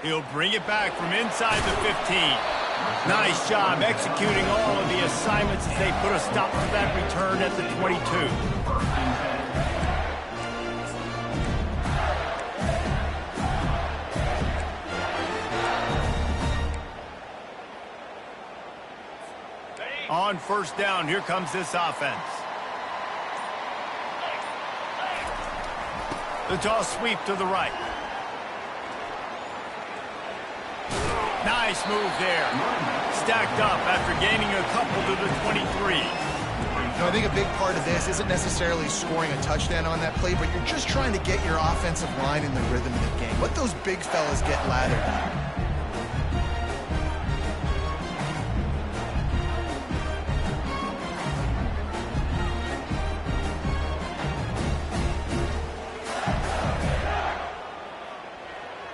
He'll bring it back from inside the 15. Nice job executing all of the assignments as they put a stop to that return at the 22. On first down, here comes this offense. The toss sweep to the right. Nice move there. Stacked up after gaining a couple to the 23. I think a big part of this isn't necessarily scoring a touchdown on that play, but you're just trying to get your offensive line in the rhythm of the game. Let those big fellas get lathered up.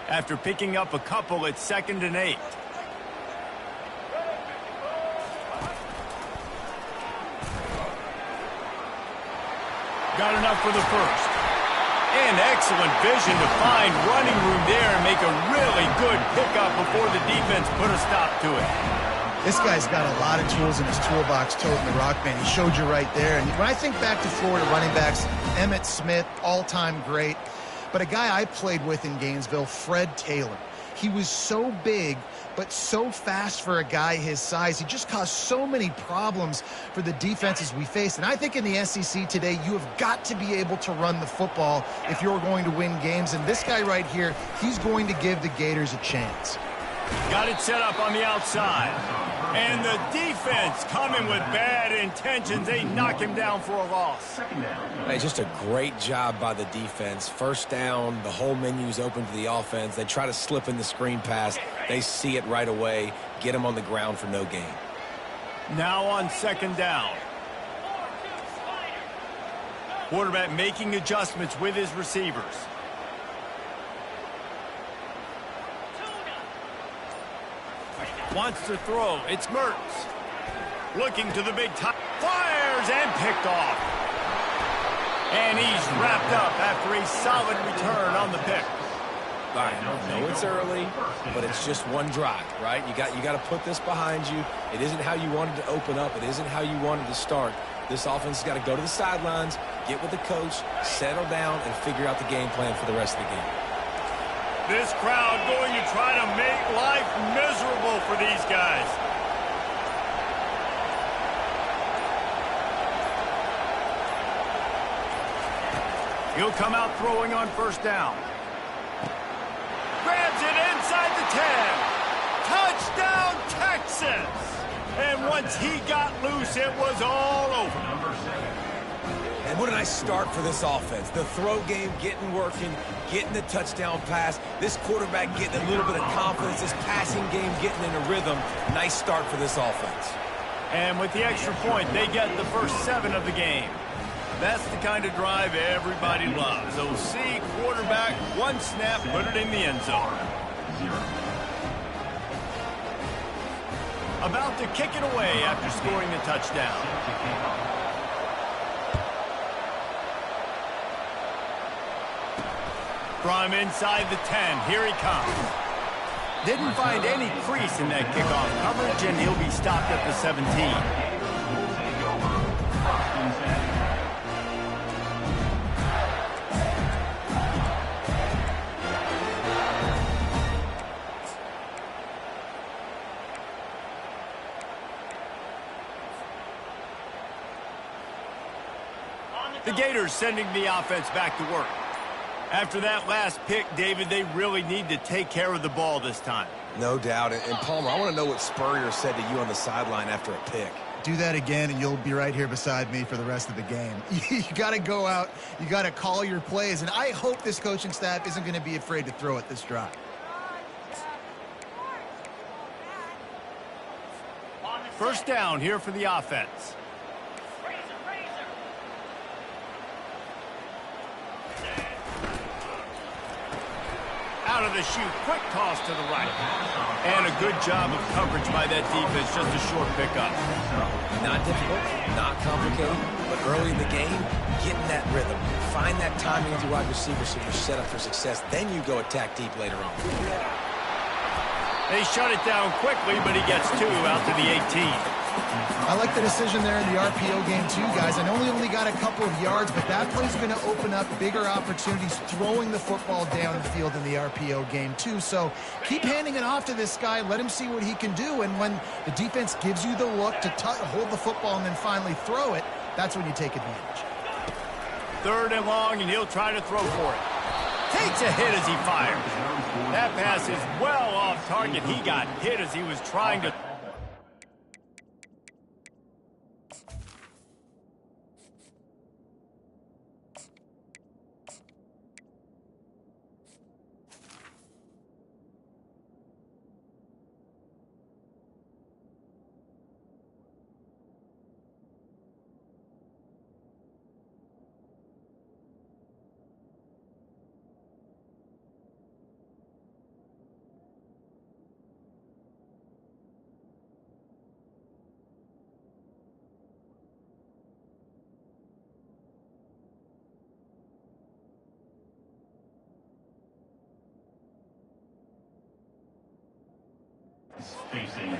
After picking up a couple, it's 2nd and 8. Got enough for the first. And excellent vision to find running room there and make a really good pickup before the defense put a stop to it. This guy's got a lot of tools in his toolbox, toting the rock, man. He showed you right there. And when I think back to Florida running backs, Emmitt Smith, all-time great. But a guy I played with in Gainesville, Fred Taylor. He was so big, but so fast for a guy his size. He just caused so many problems for the defenses we faced. And I think in the SEC today, you have got to be able to run the football if you're going to win games. And this guy right here, he's going to give the Gators a chance. Got it set up on the outside. And the defense coming with bad intentions. They knock him down for a loss. Hey, just a great job by the defense. First down, the whole menu's open to the offense. They try to slip in the screen pass. They see it right away. Get him on the ground for no gain. Now on 2nd down. Quarterback making adjustments with his receivers. Wants to throw. It's Mertz. Looking to the big top. Fires and picked off. And he's wrapped up after a solid return on the pick. I know it's early, but it's just one drive, right? You got to put this behind you. It isn't how you wanted to open up. It isn't how you wanted to start. This offense has got to go to the sidelines, get with the coach, settle down, and figure out the game plan for the rest of the game. This crowd going to try to make life miserable for these guys. He'll come out throwing on first down. Grabs it inside the 10. Touchdown, Texas! And once he got loose, it was all over. And what a nice start for this offense. The throw game getting working, getting the touchdown pass. This quarterback getting a little bit of confidence. This passing game getting in a rhythm. Nice start for this offense. And with the extra point, they get the first 7 of the game. That's the kind of drive everybody loves. OC, quarterback, one snap, put it in the end zone. About to kick it away after scoring a touchdown. From inside the 10, here he comes. Didn't find any crease in that kickoff coverage, and he'll be stopped at the 17. The Gators sending the offense back to work. After that last pick, David, they really need to take care of the ball this time. No doubt. And Palmer, I want to know what Spurrier said to you on the sideline after a pick. Do that again, and you'll be right here beside me for the rest of the game. You got to go out. You got to call your plays, and I hope this coaching staff isn't going to be afraid to throw it this drive. First down here for the offense. Out of the chute, quick toss to the right. And a good job of coverage by that defense, just a short pickup. Not difficult, not complicated, but early in the game, getting that rhythm. Find that timing of the wide receiver so you're set up for success. Then you go attack deep later on. They shut it down quickly, but he gets 2 out to the 18. I like the decision there in the RPO game too, guys. I know he only got a couple of yards, but that play's going to open up bigger opportunities throwing the football down the field in the RPO game too. So keep handing it off to this guy. Let him see what he can do. And when the defense gives you the look to hold the football and then finally throw it, that's when you take advantage. 3rd and long, and he'll try to throw for it. Takes a hit as he fires. That pass is well off target. He got hit as he was trying to...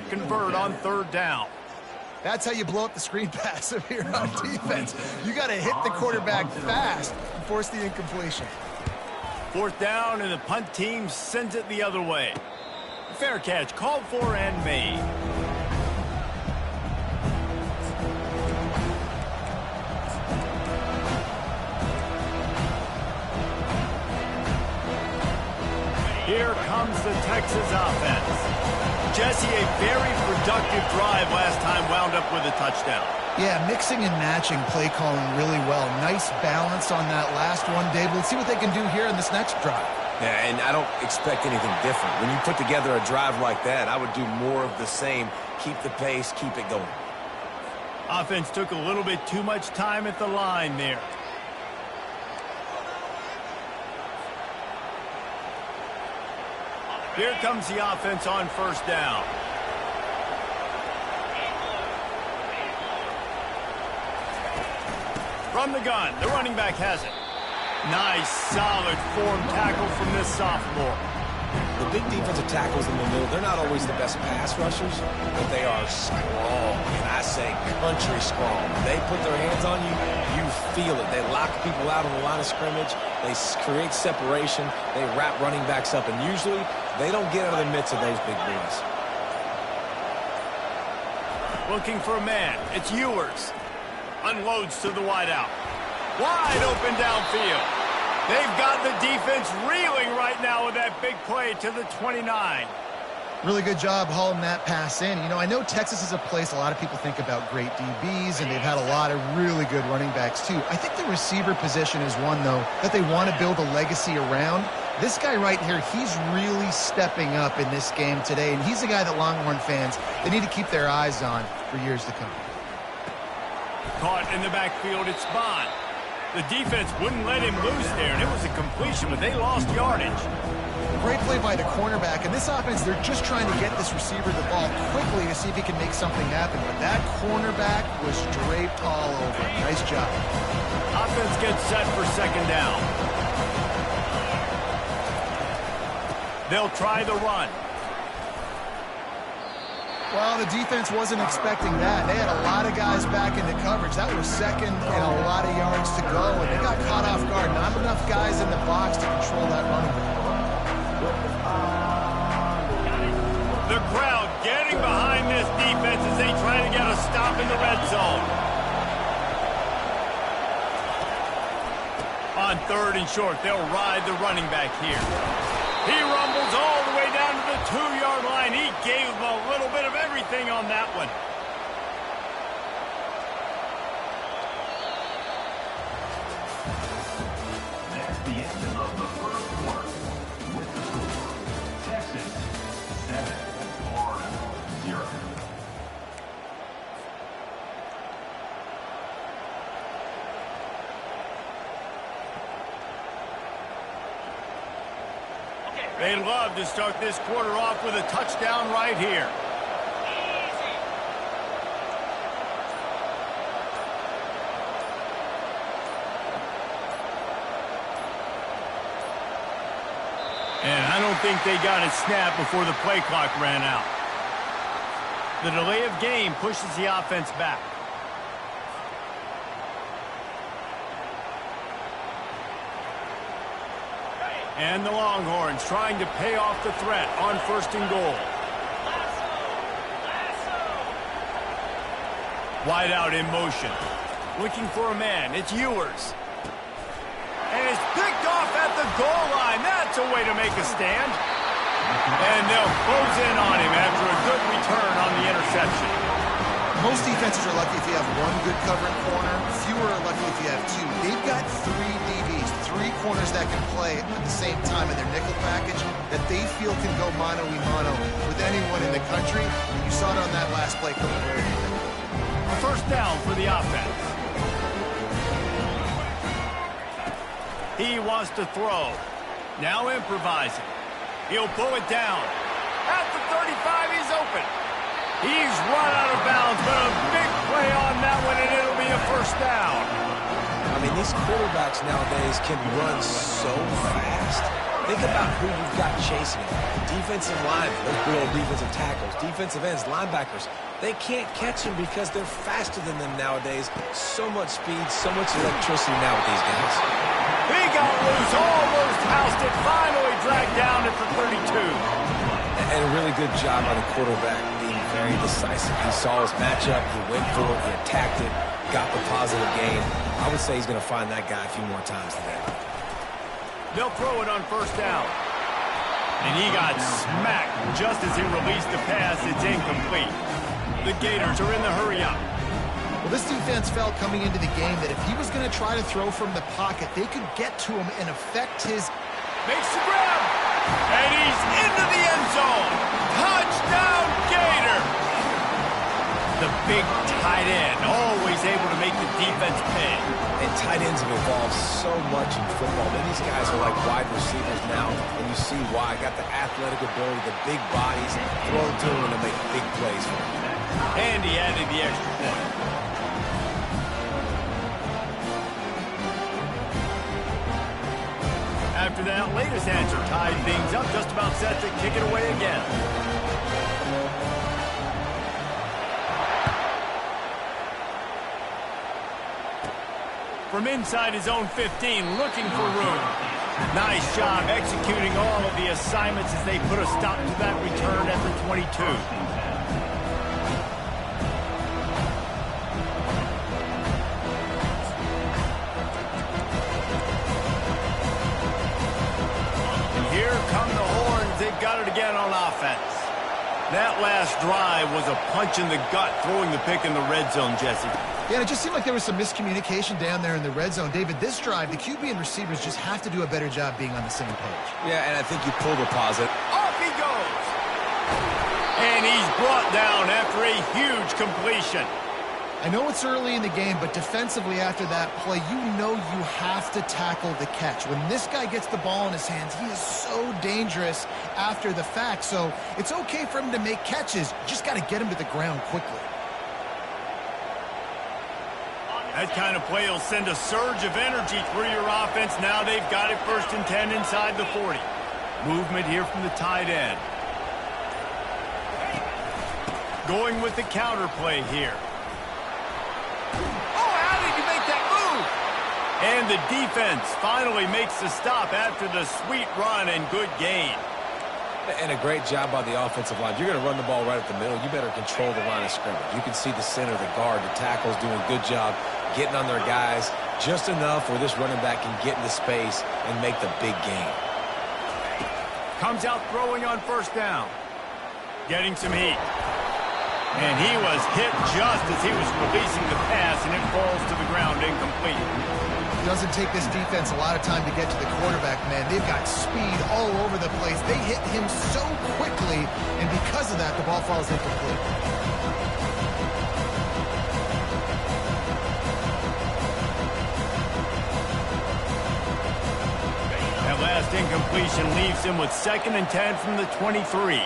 Convert on 3rd down. That's how you blow up the screen pass if you're on defense. You got to hit the quarterback fast and force the incompletion. 4th down, and the punt team sends it the other way. Fair catch called for and made. Here comes the Texas offense. Jesse, a very productive drive last time wound up with a touchdown. Yeah, mixing and matching play calling really well. Nice balance on that last one, Dave. Let's see what they can do here in this next drive. Yeah, and I don't expect anything different. When you put together a drive like that, I would do more of the same. Keep the pace, keep it going. Offense took a little bit too much time at the line there. Here comes the offense on 1st down. From the gun, the running back has it. Nice, solid form tackle from this sophomore. The big defensive tackles in the middle, they're not always the best pass rushers, but they are strong, and I say country strong. When they put their hands on you, you feel it. They lock people out on the line of scrimmage. They create separation. They wrap running backs up, and usually they don't get out of the midst of those big boys. Looking for a man. It's Ewers. Unloads to the wideout. Wide open downfield. They've got the defense reeling right now with that big play to the 29. Really good job hauling that pass in. You know, I know Texas is a place a lot of people think about great DBs, and they've had a lot of really good running backs too. I think the receiver position is one, though, that they want to build a legacy around. This guy right here, he's really stepping up in this game today, and he's the guy that Longhorn fans, they need to keep their eyes on for years to come. Caught in the backfield, it's Bond. The defense wouldn't let him loose there, and it was a completion, but they lost yardage. Great play by the cornerback. And this offense, they're just trying to get this receiver the ball quickly to see if he can make something happen. But that cornerback was draped all over him. Nice job. Offense gets set for 2nd down. They'll try the run. Well, the defense wasn't expecting that. They had a lot of guys back into coverage. That was 2nd and a lot of yards to go, and they got caught off guard. Not enough guys in the box to control that running back. The crowd getting behind this defense as they try to get a stop in the red zone. On 3rd and short, they'll ride the running back here. He rumbles all the way down to the 2-yard line. He gave him a little bit of everything on that one. That's the end of the first quarter. With the score, Texas 7, Florida 0. They'd love to start this quarter off with a touchdown right here. And I don't think they got it snapped before the play clock ran out. The delay of game pushes the offense back. And the Longhorns trying to pay off the threat on 1st and goal. Wide out in motion. Looking for a man. It's Ewers. And it's picked off at the goal line. That's a way to make a stand. And they'll close in on him after a good return on the interception. Most defenses are lucky if you have one good covering corner. Fewer are lucky if you have two. They've got 3 DBs, 3 corners that can play at the same time in their nickel package that they feel can go mano-a-mano with anyone in the country. And you saw it on that last play coming very good. A 1st down for the offense. He wants to throw. Now improvising. He'll pull it down. At the 35, he's open. He's run out of bounds, but a big play on that one, and it'll be a 1st down. I mean, these quarterbacks nowadays can run so fast. Think about who you've got chasing him. Defensive linemen, those good old defensive tackles, defensive ends, linebackers. They can't catch him because they're faster than them nowadays. So much speed, so much electricity now with these guys. He got loose, almost housed it, finally dragged down at the 32. And a really good job by the quarterback being very decisive. He saw his matchup, he went for it, he attacked it, got the positive gain. I would say he's going to find that guy a few more times today. They'll throw it on 1st down. And he got smacked just as he released the pass. It's incomplete. The Gators are in the hurry-up. Well, this defense felt coming into the game that if he was going to try to throw from the pocket, they could get to him and affect his... Makes the grab. And he's into the end zone. Touchdown, Gator. The big tight end, always able to make the defense pay. And tight ends have evolved so much in football. These guys are like wide receivers now, and you see why. Got the athletic ability, the big bodies, throw to them to make big plays for them. And he added the extra point. After that latest answer tied things up, just about set to kick it away again. From inside his own 15, looking for room. Nice job executing all of the assignments as they put a stop to that return at the 22. Here come the Horns. They've got it again on offense. That last drive was a punch in the gut, throwing the pick in the red zone, Jesse. Yeah, it just seemed like there was some miscommunication down there in the red zone. David, this drive, the QB and receivers just have to do a better job being on the same page. Yeah, and I think you pull the pause. Off he goes. And he's brought down after a huge completion. I know it's early in the game, but defensively after that play, you know you have to tackle the catch. When this guy gets the ball in his hands, he is so dangerous after the fact. So it's okay for him to make catches. You just got to get him to the ground quickly. That kind of play will send a surge of energy through your offense. Now they've got it 1st and 10 inside the 40. Movement here from the tight end. Going with the counter play here. Oh, how did you make that move? And the defense finally makes the stop after the sweet run and good gain. And a great job by the offensive line. You're going to run the ball right at the middle. You better control the line of scrimmage. You can see the center, the guard, the tackles doing a good job getting on their guys just enough where this running back can get into space and make the big gain. Comes out throwing on 1st down. Getting some heat. And he was hit just as he was releasing the pass, and it falls to the ground incomplete. It doesn't take this defense a lot of time to get to the quarterback, man. They've got speed all over the place. They hit him so quickly, and because of that, the ball falls incomplete. That last incompletion leaves him with 2nd and 10 from the 23.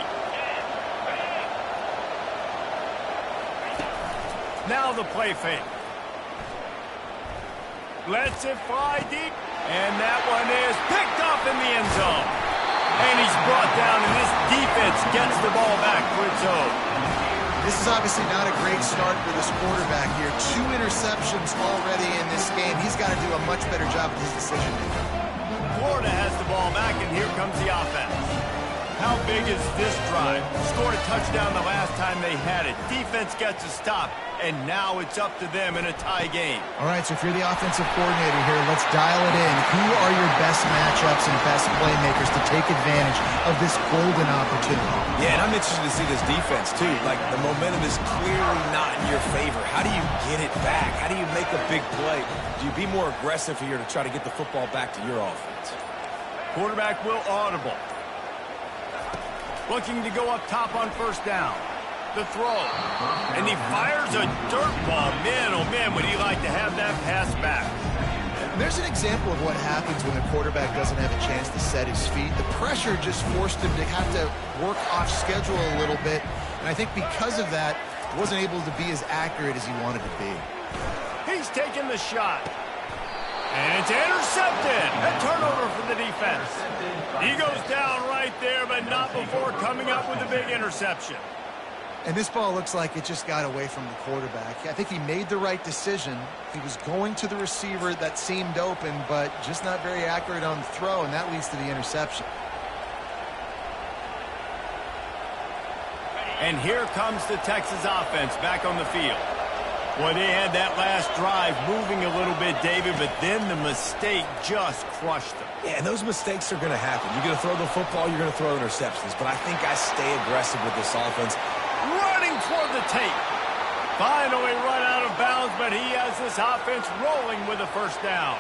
Now the play fake. Lets it fly deep. And that one is picked up in the end zone. And he's brought down, and this defense gets the ball back for its own. This is obviously not a great start for this quarterback here. 2 interceptions already in this game. He's got to do a much better job with his decision-making. Florida has the ball back, and here comes the offense. How big is this drive? Scored a touchdown the last time they had it. Defense gets a stop, and now it's up to them in a tie game. All right, so if you're the offensive coordinator here, let's dial it in. Who are your best matchups and best playmakers to take advantage of this golden opportunity? Yeah, and I'm interested to see this defense, too. Like, the momentum is clearly not in your favor. How do you get it back? How do you make a big play? Do you be more aggressive here to try to get the football back to your offense? Quarterback will audible. Looking to go up top on first down. The throw. And he fires a dirt ball. Man, oh man, would he like to have that pass back. There's an example of what happens when a quarterback doesn't have a chance to set his feet. The pressure just forced him to have to work off schedule a little bit. And I think because of that, he wasn't able to be as accurate as he wanted to be. He's taking the shot. And it's intercepted. A turnover for the defense. He goes down right there, but not before coming up with a big interception. And this ball looks like it just got away from the quarterback. I think he made the right decision. He was going to the receiver that seemed open, but just not very accurate on the throw, and that leads to the interception. And here comes the Texas offense back on the field. Boy, they had that last drive moving a little bit, David, but then the mistake just crushed them. Yeah, and those mistakes are going to happen. You're going to throw the football, you're going to throw interceptions. But I think I stay aggressive with this offense. Running toward the tape. Finally run out of bounds, but he has this offense rolling with a first down.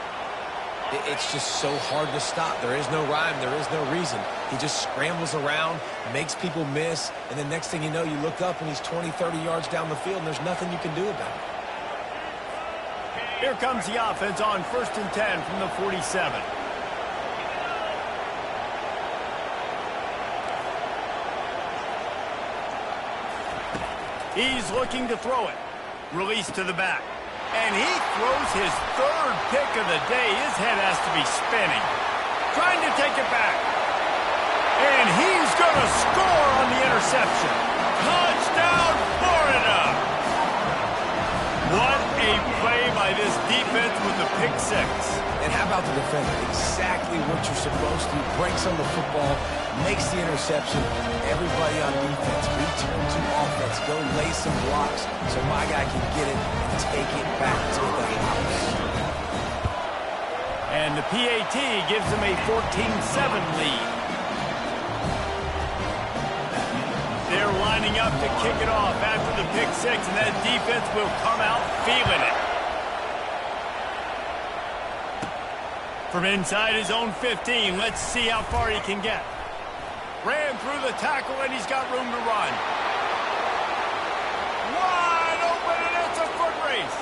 It's just so hard to stop. There is no rhyme. There is no reason. He just scrambles around, makes people miss, and the next thing you know, you look up and he's 20, 30 yards down the field, and there's nothing you can do about it. Here comes the offense on 1st and 10 from the 47. He's looking to throw it. Release to the back. And he throws his 3rd pick of the day. His head has to be spinning. Trying to take it back. And he's going to score on the interception. Touchdown, Florida! What a play by this defense with the pick 6. And how about the defender? Exactly what you're supposed to. Breaks on the football, makes the interception. Everybody on defense, return to offense. Go lay some blocks so my guy can get it and take it back to the house. And the PAT gives them a 14-7 lead. They're lining up to kick it off after the pick 6, and that defense will come out feeling it. From inside his own 15, let's see how far he can get. Ran through the tackle, and he's got room to run. Wide open, and it's a foot race.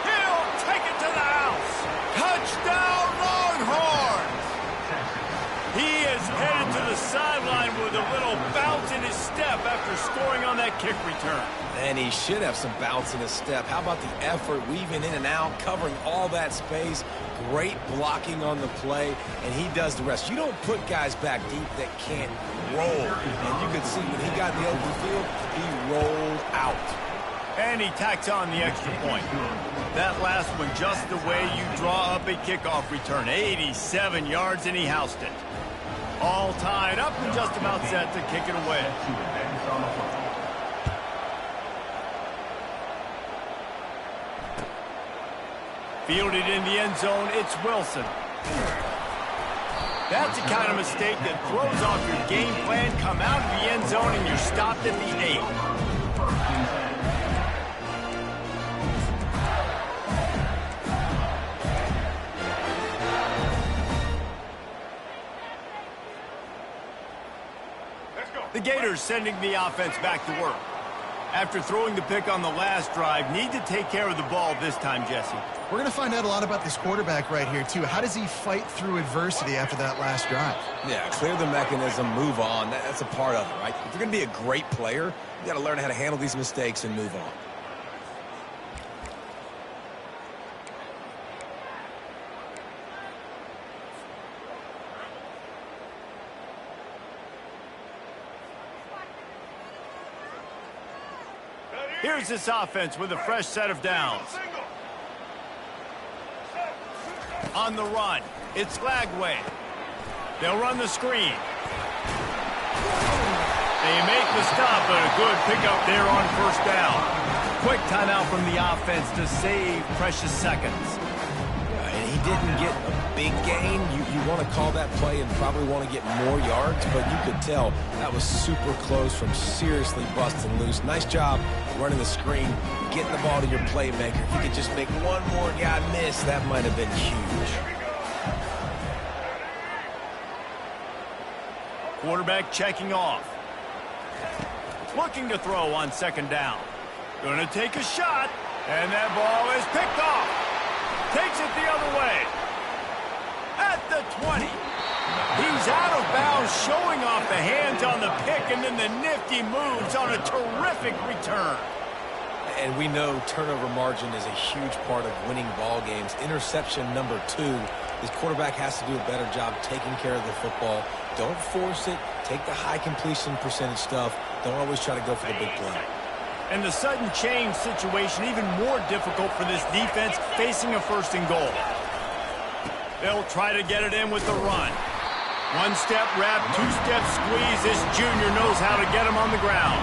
He'll take it to the house. Touchdown, Longhorns! He is headed to the sideline with a little bounce in his step after scoring on that kick return. And he should have some bounce in his step. How about the effort, weaving in and out, covering all that space, great blocking on the play, and he does the rest. You don't put guys back deep that can't roll. And you could see when he got in the open field, he rolled out. And he tacks on the extra point. That last one just the way you draw up a kickoff return. 87 yards, and he housed it. All tied up and just about set to kick it away. Fielded in the end zone, it's Wilson. That's the kind of mistake that throws off your game plan. Come out of the end zone and you're stopped at the 8. The Gators sending the offense back to work. After throwing the pick on the last drive, need to take care of the ball this time, Jesse. We're going to find out a lot about this quarterback right here, too. How does he fight through adversity after that last drive? Yeah, clear the mechanism, move on. That's a part of it, right? If you're going to be a great player, you got to learn how to handle these mistakes and move on. Here's this offense with a fresh set of downs. On the run, it's Lagway. They'll run the screen. They make the stop, but a good pickup there on first down. Quick timeout from the offense to save precious seconds. And he didn't get a big gain. You want to call that play and probably want to get more yards, but you could tell that was super close from seriously busting loose. Nice job running the screen, getting the ball to your playmaker. If you could just make one more guy miss, that might have been huge. Quarterback checking off. Looking to throw on second down. Going to take a shot, and that ball is picked off. Takes it the other way. At the 20. He's out of bounds, showing off the hands on the pick, and then the nifty moves on a terrific return. And we know turnover margin is a huge part of winning ball games. Interception number 2. This quarterback has to do a better job taking care of the football. Don't force it. Take the high completion percentage stuff. Don't always try to go for the big play. And the sudden change situation even more difficult for this defense facing a first and goal. They'll try to get it in with the run. One-step wrap, two-step squeeze. This junior knows how to get him on the ground.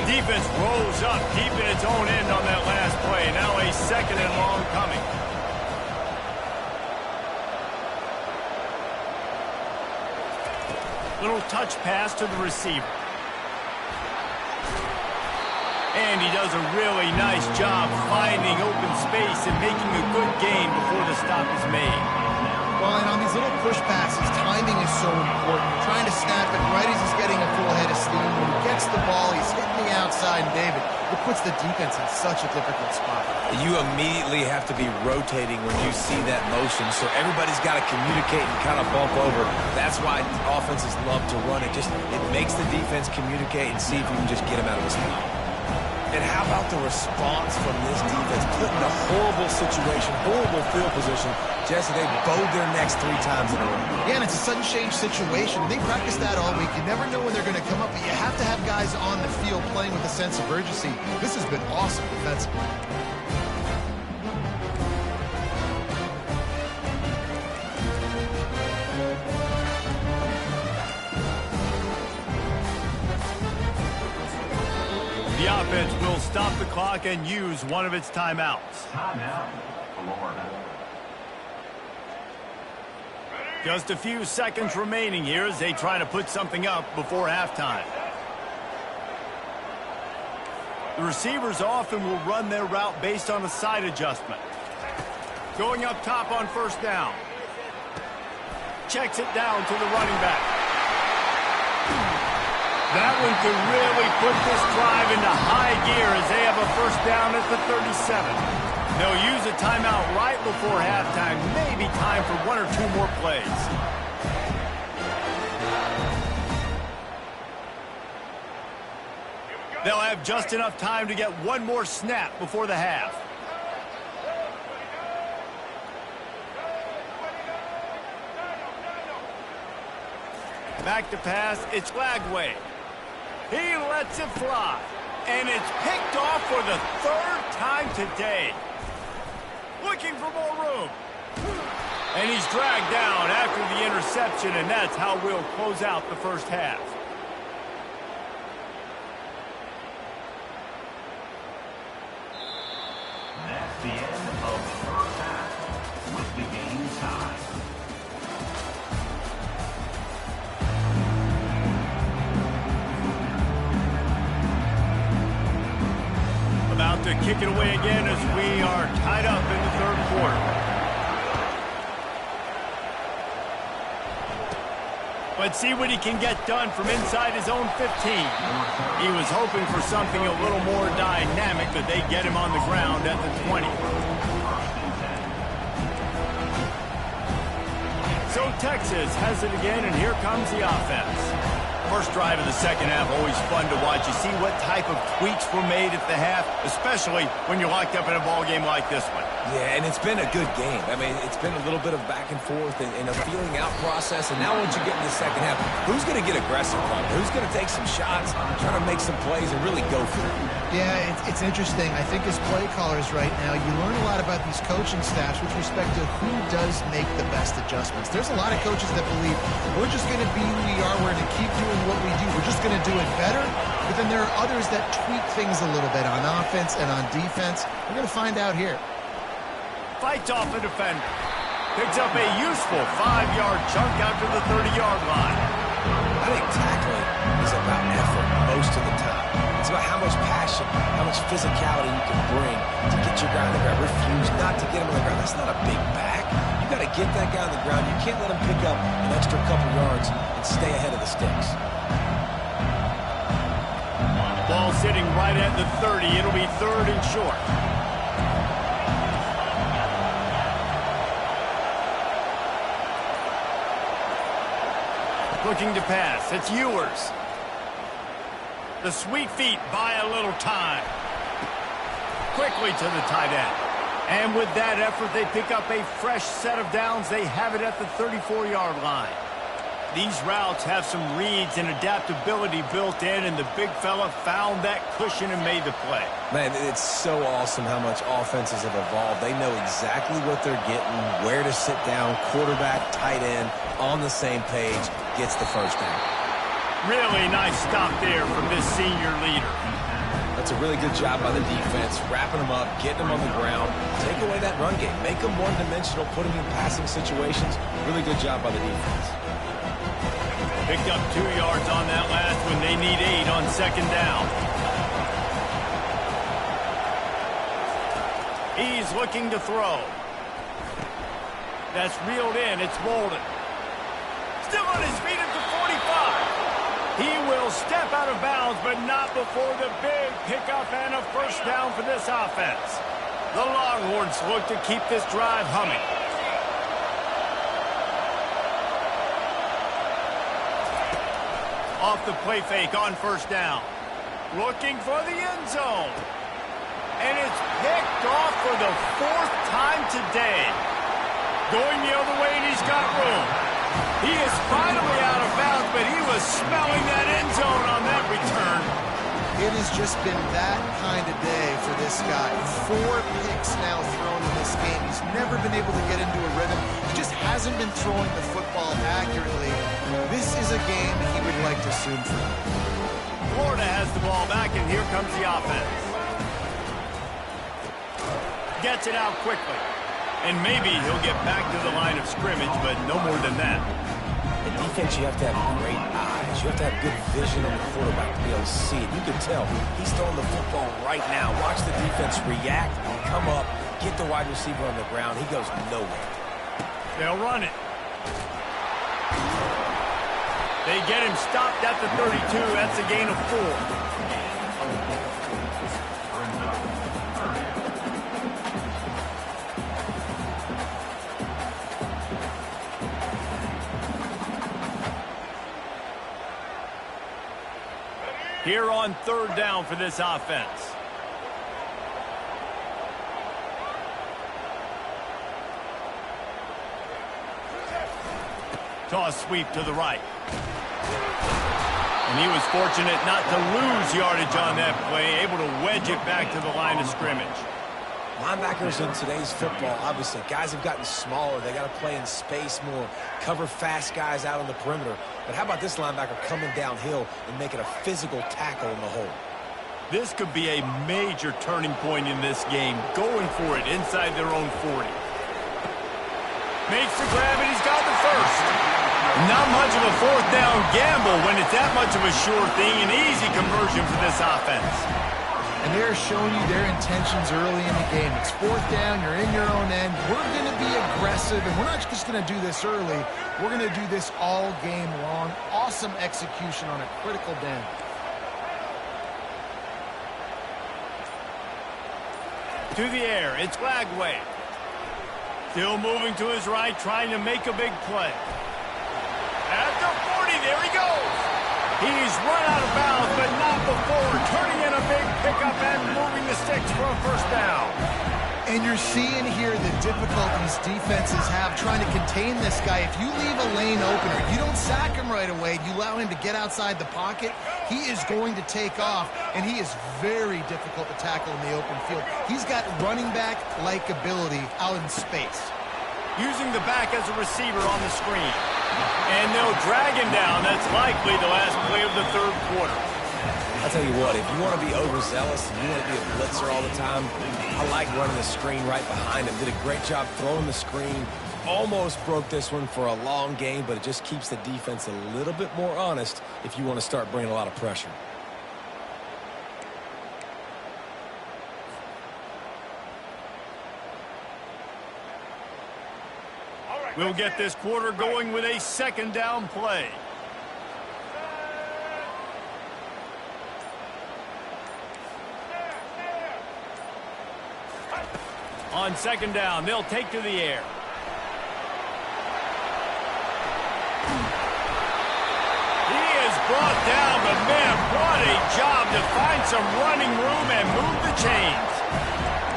Defense rolls up, keeping its own end on that last play. Now a second and long coming. Little touch pass to the receiver. And he does a really nice job finding open space and making a good gain before the stop is made. Well, and on these little push passes, timing is so important. Trying to snap it right as he's getting a full head of steam. When he gets the ball, he's hitting the outside, and David, it puts the defense in such a difficult spot. You immediately have to be rotating when you see that motion, so everybody's got to communicate and kind of bump over. That's why offenses love to run it. It makes the defense communicate and see if you can just get them out of the spot. And how about the response from this defense? Put in a horrible situation, horrible field position. Jesse, they bowed their necks 3 times in a row. Yeah, and it's a sudden change situation. They practice that all week. You never know when they're going to come up, but you have to have guys on the field playing with a sense of urgency. This has been awesome defensively. The offense will stop the clock and use one of its timeouts. Timeout, Florida. Just a few seconds remaining here as they try to put something up before halftime. The receivers often will run their route based on a side adjustment. Going up top on first down. Checks it down to the running back. That one could really put this drive into high gear as they have a first down at the 37. They'll use a timeout right before halftime. Maybe time for 1 or 2 more plays. They'll have just enough time to get one more snap before the half. Back to pass, it's Lagway. He lets it fly. And it's picked off for the 3rd time today. Looking for more room. And he's dragged down after the interception, and that's how we'll close out the first half. That's the end of the first half with the game tied. About to kick it away again as we are tied up in the 3rd quarter. Let's see what he can get done from inside his own 15. He was hoping for something a little more dynamic, but they get him on the ground at the 20. So Texas has it again, and here comes the offense. First drive of the second half, always fun to watch. You see what type of tweaks were made at the half, especially when you're locked up in a ball game like this one. Yeah, and it's been a good game. I mean, it's been a little bit of back and forth and a feeling out process. And now once you get in the second half, who's going to get aggressive? Who's going to take some shots, try to make some plays, and really go for it? Yeah, it's interesting. I think as play callers right now, you learn a lot about these coaching staffs with respect to who does make the best adjustments. There's a lot of coaches that believe we're just going to be who we are. We're going to keep doing what we do. We're just going to do it better. But then there are others that tweak things a little bit on offense and on defense. We're going to find out here. Fights off a defender. Picks up a useful 5-yard chunk after the 30-yard line. I think tackling is about effort most of the time. It's about how much passion, how much physicality you can bring to get your guy on the ground. Refuse not to get him on the ground. That's not a big back. You got to get that guy on the ground. You can't let him pick up an extra couple yards and stay ahead of the sticks. Ball sitting right at the 30. It'll be 3rd and short. Looking to pass. It's Ewers. The sweet feet buy a little time. Quickly to the tight end. And with that effort, they pick up a fresh set of downs. They have it at the 34-yard line. These routes have some reads and adaptability built in, and the big fella found that cushion and made the play. Man, it's so awesome how much offenses have evolved. They know exactly what they're getting, where to sit down, quarterback, tight end, on the same page, gets the first down. Really nice stop there from this senior leader. That's a really good job by the defense, wrapping them up, getting them on the ground, take away that run game, make them one-dimensional, put them in passing situations. Really good job by the defense. Picked up 2 yards on that last one. They need 8 on second down. He's looking to throw. That's reeled in. It's Bolden. Still on his feet at the 45. He will step out of bounds, but not before the big pickup and a first down for this offense. The Longhorns look to keep this drive humming. Off the play fake on first down. Looking for the end zone. And it's picked off for the 4th time today. Going the other way, and he's got room. He is finally out of bounds, but he was smelling that end zone on that return. It has just been that kind of day for this guy. 4 picks now thrown in this game. He's never been able to get into a rhythm. He just hasn't been throwing the football accurately. This is a game he would like to soon forget. Florida has the ball back, and here comes the offense. Gets it out quickly. And maybe he'll get back to the line of scrimmage, but no more than that. In defense, you have to have great eyes. You have to have good vision on the quarterback to be able to see it. You can tell he's throwing the football right now. Watch the defense react, come up, get the wide receiver on the ground. He goes nowhere. They'll run it. They get him stopped at the 32. That's a gain of 4. Here on 3rd down for this offense. Toss sweep to the right. And he was fortunate not to lose yardage on that play, able to wedge it back to the line of scrimmage. Linebackers in today's football, obviously, guys have gotten smaller. They got to play in space more, cover fast guys out on the perimeter. But how about this linebacker coming downhill and making a physical tackle in the hole? This could be a major turning point in this game, going for it inside their own 40. Makes the grab, and he's got the first. Not much of a 4th down gamble when it's that much of a sure thing, an easy conversion for this offense. And they're showing you their intentions early in the game. It's 4th down, you're in your own end. We're going to be aggressive, and we're not just going to do this early. We're going to do this all game long. Awesome execution on a critical down. To the air, it's Lagway. Still moving to his right, trying to make a big play. At the 40, there he goes. He's run out of bounds, but not before turning in a big pickup and moving the sticks for a first down. And you're seeing here the difficulties defenses have trying to contain this guy. If you leave a lane open or you don't sack him right away, you allow him to get outside the pocket, he is going to take off, and he is very difficult to tackle in the open field. He's got running back-like ability out in space. Using the back as a receiver on the screen. And they'll drag him down. That's likely the last play of the third quarter. I'll tell you what, if you want to be overzealous and you want to be a blitzer all the time, I like running the screen right behind him. Did a great job throwing the screen. Almost broke this one for a long game, but it just keeps the defense a little bit more honest if you want to start bringing a lot of pressure. We'll get this quarter going with a second down play. On second down, they'll take to the air. He is brought down, but man, what a job to find some running room and move the chains.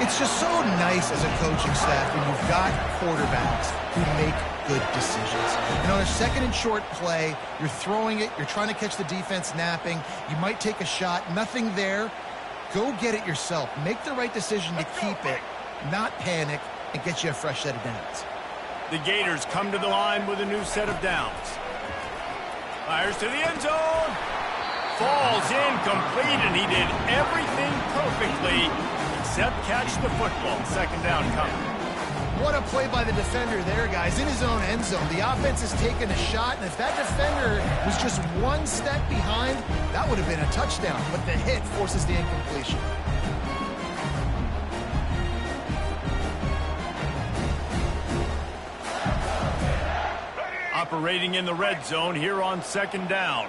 It's just so nice as a coaching staff when you've got quarterbacks who make good decisions. And on a second and short play, you're throwing it, you're trying to catch the defense napping, you might take a shot, nothing there. Go get it yourself. Make the right decision to keep it, not panic, and get you a fresh set of downs. The Gators come to the line with a new set of downs. Fires to the end zone. Falls incomplete, and he did everything perfectly except catch the football. Second down coming. What a play by the defender there, guys, in his own end zone. The offense has taken a shot, and if that defender was just one step behind, that would have been a touchdown, but the hit forces the incompletion. Operating in the red zone here on second down.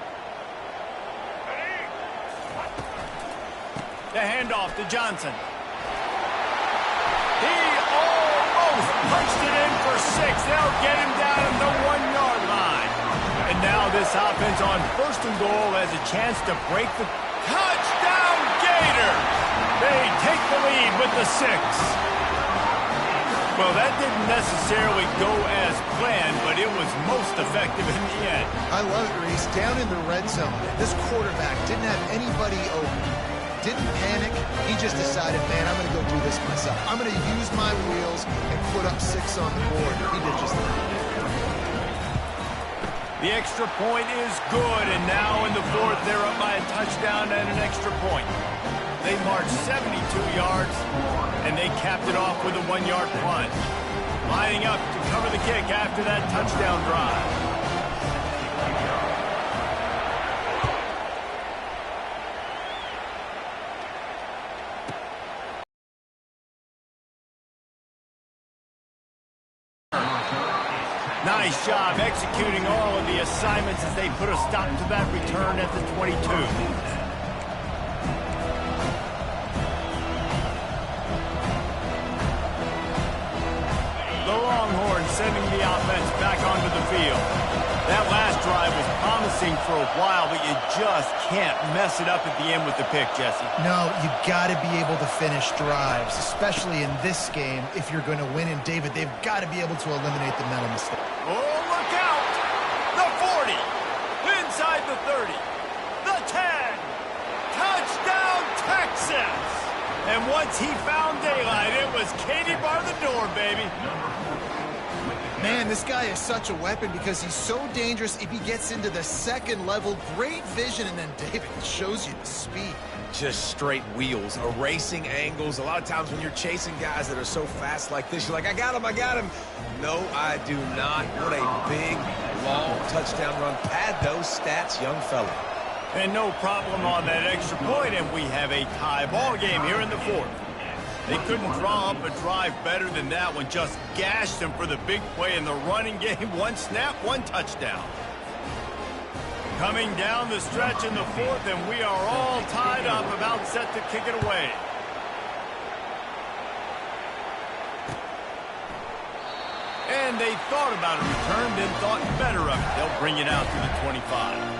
The handoff to Johnson. He almost punched it in for 6. They'll get him down at the 1-yard line. And now this offense on first and goal has a chance to break the touchdown Gators. They take the lead with the 6. Well, that didn't necessarily go as planned, but it was most effective in the end. I love it, Reese. Down in the red zone, this quarterback didn't have anybody open. Didn't panic. He just decided, man, I'm going to go do this myself. I'm going to use my wheels and put up 6 on the board. He did just that. The extra point is good, and now in the fourth, they're up by a touchdown and an extra point. They marched 72 yards, and they capped it off with a 1-yard plunge. Lining up to cover the kick after that touchdown drive. Nice job executing all of the assignments as they put a stop to that return at the 22. The Longhorns sending the offense back onto the field. That last drive was promising for a while, but you just can't mess it up at the end with the pick, Jesse. No, you got to be able to finish drives, especially in this game. If you're going to win, and David, they've got to be able to eliminate the mental mistake. Oh, look out! The 40, inside the 30, the 10, touchdown Texas! And once he found daylight, it was Katie bar the door, baby. Man, this guy is such a weapon because he's so dangerous if he gets into the second level. Great vision, and then David shows you the speed. Just straight wheels, erasing angles. A lot of times when you're chasing guys that are so fast like this, you're like, I got him, I got him. No, I do not. What a big, long touchdown run. Pad those stats, young fella. And no problem on that extra point, and we have a tie ball game here in the fourth. They couldn't draw up a drive better than that one. Just gashed them for the big play in the running game. 1 snap, 1 touchdown. Coming down the stretch in the fourth, and we are all tied up, about set to kick it away. And they thought about a return, then thought better of it. They'll bring it out to the 25.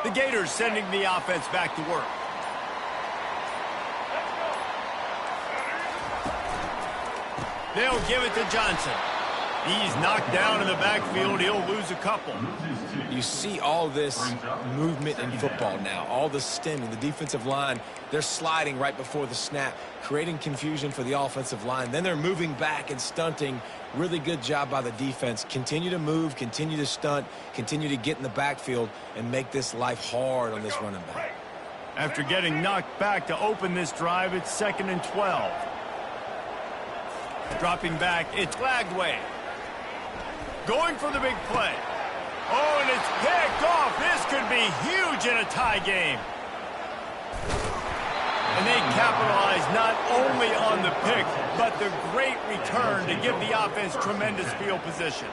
The Gators sending the offense back to work. They'll give it to Johnson. He's knocked down in the backfield. He'll lose a couple. You see all this movement in football now, all the stemming, the defensive line, they're sliding right before the snap, creating confusion for the offensive line. Then they're moving back and stunting. Really good job by the defense. Continue to move, continue to stunt, continue to get in the backfield and make this life hard on this running back. After getting knocked back to open this drive, it's 2nd and 12. Dropping back, it's Lagway. Going for the big play. Oh, and it's picked off. This could be huge in a tie game. And they capitalize not only on the pick, but the great return to give the offense tremendous field position.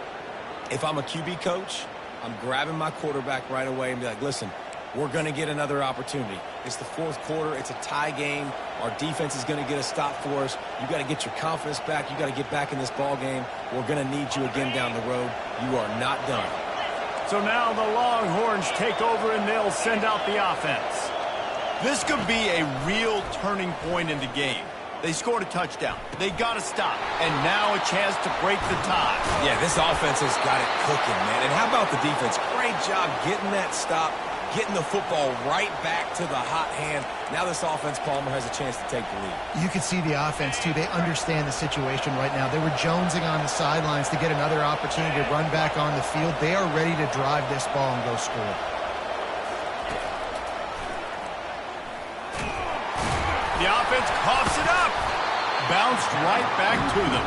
If I'm a QB coach, I'm grabbing my quarterback right away and be like, listen, we're going to get another opportunity. It's the 4th quarter. It's a tie game. Our defense is going to get a stop for us. You got to get your confidence back. You got to get back in this ball game. We're going to need you again down the road. You are not done. So now the Longhorns take over and they'll send out the offense. This could be a real turning point in the game. They scored a touchdown. They got to stop. And now a chance to break the tie. Yeah, this offense has got it cooking, man. And how about the defense? Great job getting that stop, getting the football right back to the hot hand. Now this offense, Palmer, has a chance to take the lead. You can see the offense, too. They understand the situation right now. They were jonesing on the sidelines to get another opportunity to run back on the field. They are ready to drive this ball and go score. The offense coughs it up. Bounced right back to them.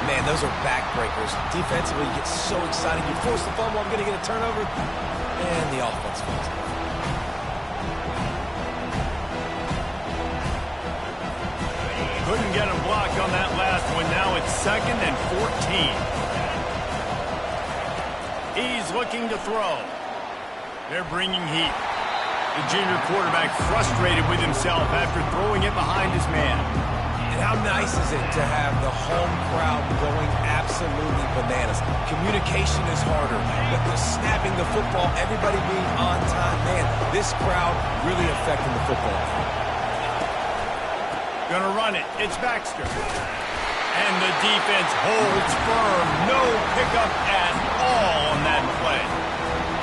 Man, those are backbreakers. Defensively, you get so excited. You force the fumble, I'm going to get a turnover. And the offense wins. Couldn't get a block on that last one. Now it's 2nd and 14. He's looking to throw. They're bringing heat. The junior quarterback frustrated with himself after throwing it behind his man. And how nice is it to have the home crowd going absolutely bananas? Communication is harder, but the snapping the football, everybody being on time, man, this crowd really affecting the football. Gonna run it. It's Baxter. And the defense holds firm. No pickup at all on that play.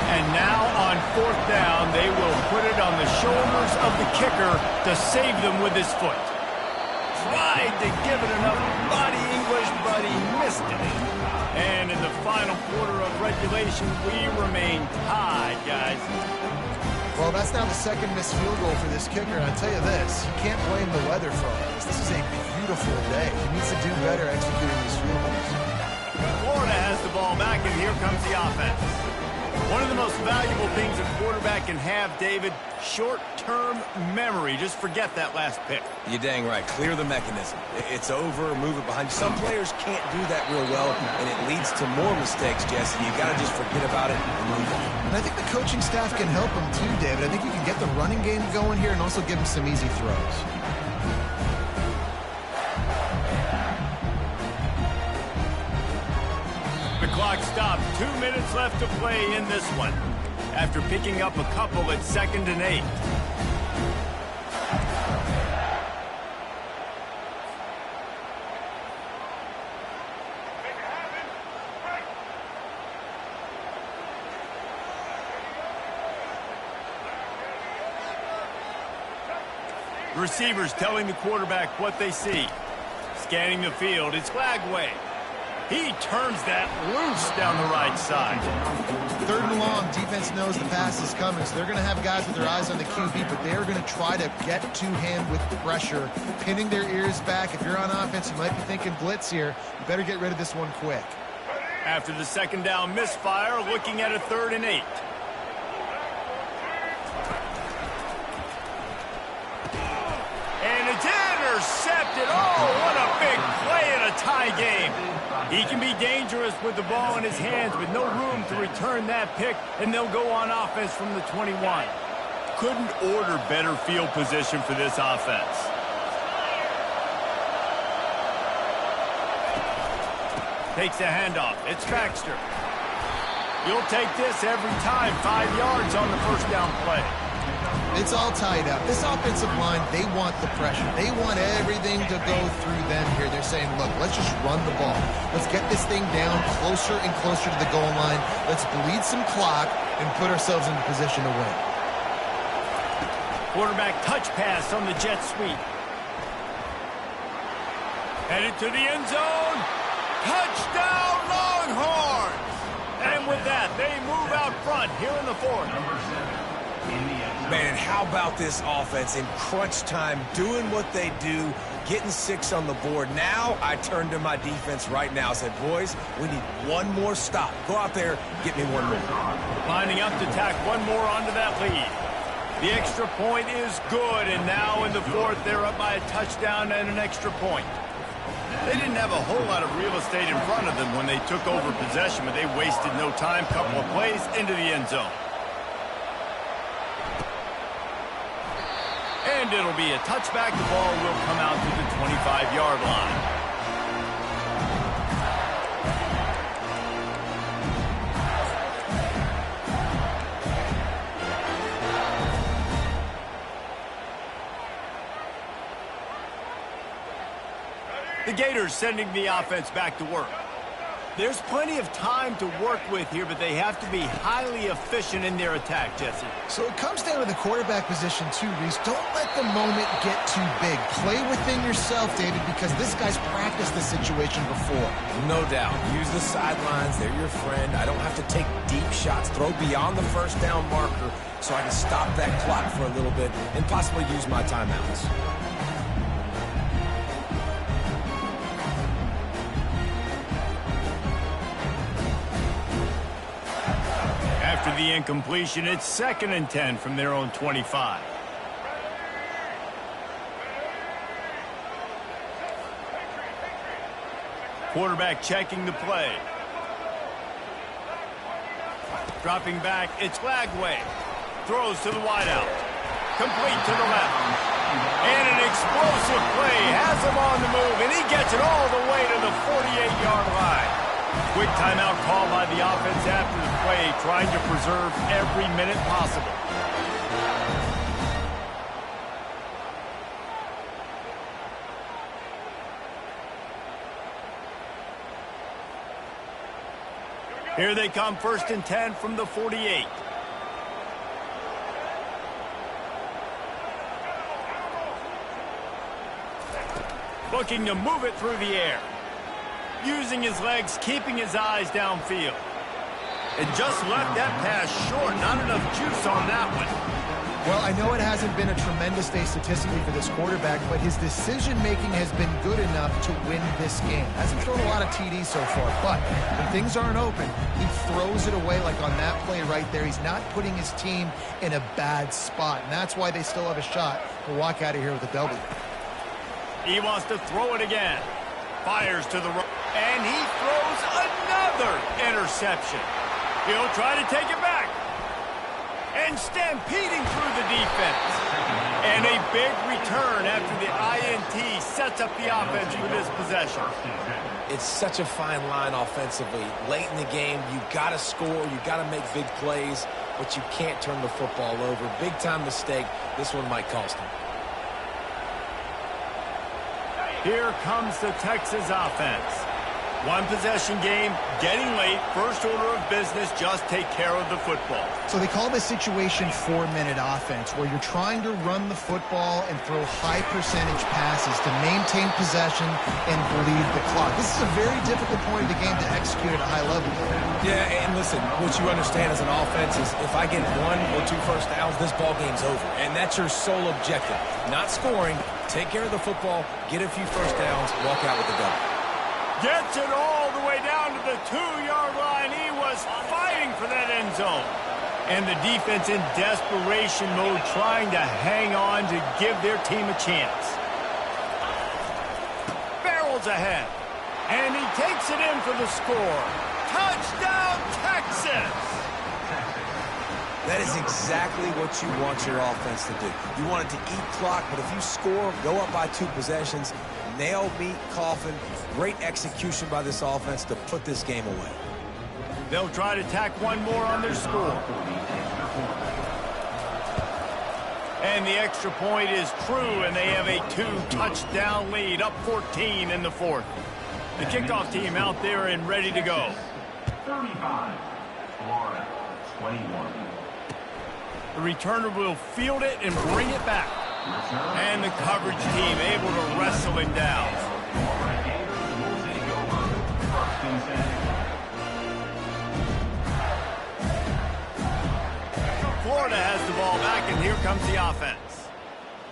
And now on 4th down, they will put it on the shoulders of the kicker to save them with his foot. Tried to give it enough body English, but he missed it. And in the final quarter of regulation, we remain tied, guys. Well, that's now the 2nd missed field goal for this kicker. And I'll tell you this, you can't blame the weather for all this. This is a beautiful day. He needs to do better executing these field goals. Florida has the ball back, and here comes the offense. One of the most valuable things a quarterback can have, David, short-term memory. Just forget that last pick. You're dang right. Clear the mechanism. It's over, move it behind you. Some players can't do that real well, and it leads to more mistakes, Jesse. You got to just forget about it and move on. And I think the coaching staff can help him too, David. I think you can get the running game going here and also give him some easy throws. The clock stopped. 2 minutes left to play in this one. After picking up a couple at 2nd and 8. Receivers telling the quarterback what they see. Scanning the field, it's Lagway. He turns that loose down the right side. 3rd and long, defense knows the pass is coming, so they're going to have guys with their eyes on the QB, but they're going to try to get to him with pressure, pinning their ears back. If you're on offense, you might be thinking blitz here. You better get rid of this one quick. After the 2nd down misfire, looking at a 3rd and 8. And it's intercepted. Oh, what a tie game. He can be dangerous with the ball in his hands with no room to return that pick, and they'll go on offense from the 21. Couldn't order better field position for this offense. Takes a handoff. It's Baxter. You'll take this every time. 5 yards on the first down play. It's all tied up. This offensive line, they want the pressure. They want everything to go through them here. They're saying, look, let's just run the ball. Let's get this thing down closer and closer to the goal line. Let's bleed some clock and put ourselves into position to win. Quarterback touch pass on the jet sweep. Headed to the end zone. Touchdown, Longhorns! And with that, they move out front here in the fourth. Man, and how about this offense in crunch time, doing what they do, getting 6 on the board. Now I turn to my defense right now. I said, boys, we need one more stop. Go out there, get me one more. Lining up to tack one more onto that lead. The extra point is good, and now in the fourth, they're up by a touchdown and an extra point. They didn't have a whole lot of real estate in front of them when they took over possession, but they wasted no time. Couple of plays into the end zone. And it'll be a touchback. The ball will come out to the 25-yard line. The Gators sending the offense back to work. There's plenty of time to work with here, but they have to be highly efficient in their attack, Jesse. So it comes down to the quarterback position too, Reese. Don't let the moment get too big. Play within yourself, David, because this guy's practiced this situation before. No doubt. Use the sidelines. They're your friend. I don't have to take deep shots. Throw beyond the first down marker so I can stop that clock for a little bit and possibly use my timeouts. After the incompletion, it's 2nd and 10 from their own 25. Quarterback checking the play. Dropping back, it's Lagway. Throws to the wideout. Complete to the left. And an explosive play has him on the move, and he gets it all the way to the 48-yard line. Quick timeout call by the offense after the play, trying to preserve every minute possible. Here they come, 1st and 10 from the 48. Looking to move it through the air. Using his legs, keeping his eyes downfield. And just left that pass short. Not enough juice on that one. Well, I know it hasn't been a tremendous day statistically for this quarterback, but his decision-making has been good enough to win this game. Hasn't thrown a lot of TDs so far, but when things aren't open, he throws it away like on that play right there. He's not putting his team in a bad spot, and that's why they still have a shot to walk out of here with a W. He wants to throw it again. Fires to the right, and he throws another interception. He'll try to take it back. And stampeding through the defense. And a big return after the INT sets up the offense for this possession. It's such a fine line offensively. Late in the game, you got to score, you got to make big plays, but you can't turn the football over. Big-time mistake. This one might cost him. Here comes the Texas offense. One possession game, getting late. First order of business, just take care of the football. So they call this situation 4-minute offense, where you're trying to run the football and throw high percentage passes to maintain possession and bleed the clock. This is a very difficult point of the game to execute at a high level. Yeah, and listen, what you understand as an offense is if I get 1 or 2 first downs, this ball game's over. And that's your sole objective. Not scoring, take care of the football, get a few first downs, walk out with the W. Gets it all the way down to the 2-yard line. He was fighting for that end zone. And the defense in desperation mode, trying to hang on to give their team a chance. Barrels ahead. And he takes it in for the score. Touchdown, Texas! That is exactly what you want your offense to do. You want it to eat clock, but if you score, go up by 2 possessions, nail, meet, coffin. Great execution by this offense to put this game away. They'll try to tack one more on their score. And the extra point is true, and they have a 2-touchdown lead, up 14 in the 4th. The kickoff team out there and ready to go. 35, Florida, 21. The returner will field it and bring it back. And the coverage team able to wrestle him down. Florida has the ball back, and here comes the offense.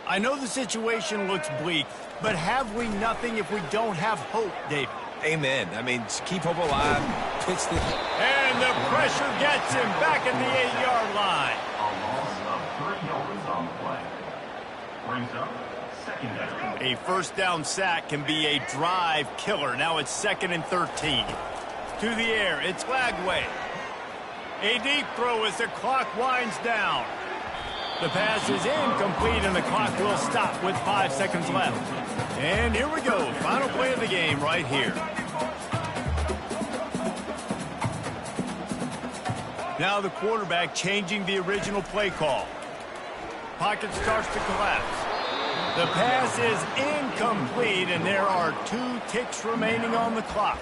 I know the situation looks bleak, but have we nothing if we don't have hope, David? Amen. I mean, keep hope alive. Pitch the... And the pressure gets him back at the 8-yard line. A loss of 3 yards on the play. Brings up second down. A first down sack can be a drive killer. Now it's 2nd and 13. To the air, it's Lagway. A deep throw as the clock winds down. The pass is incomplete, and the clock will stop with 5 seconds left. And here we go. Final play of the game right here. Now the quarterback changing the original play call. Pocket starts to collapse. The pass is incomplete, and there are 2 ticks remaining on the clock.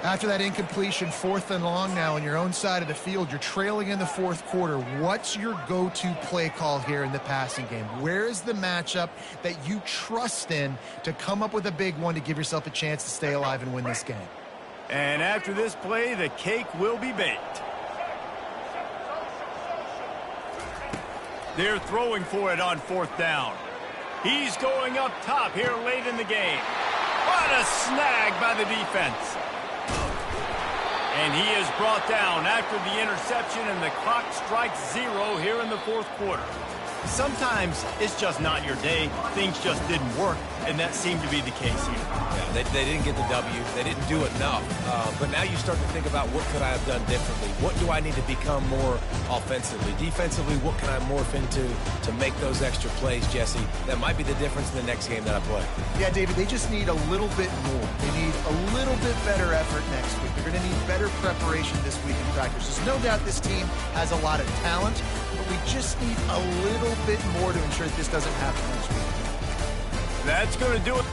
After that incompletion, 4th and long now on your own side of the field, you're trailing in the 4th quarter. What's your go-to play call here in the passing game? Where is the matchup that you trust in to come up with a big one to give yourself a chance to stay alive and win this game? And after this play, the cake will be baked. They're throwing for it on 4th down. He's going up top here late in the game. What a snag by the defense. And he is brought down after the interception, and the clock strikes 0 here in the 4th quarter. Sometimes it's just not your day. Things just didn't work, and that seemed to be the case here. Yeah, they didn't get the W. They didn't do enough. But now you start to think about, what could I have done differently? What do I need to become more offensively? Defensively, what can I morph into to make those extra plays, Jesse? That might be the difference in the next game that I play. Yeah, David, they just need a little bit more. They need a little bit better effort next week. They're going to need better preparation this week in practice. There's no doubt this team has a lot of talent, but we just need a little bit more to ensure that this doesn't happen next week. That's going to do it.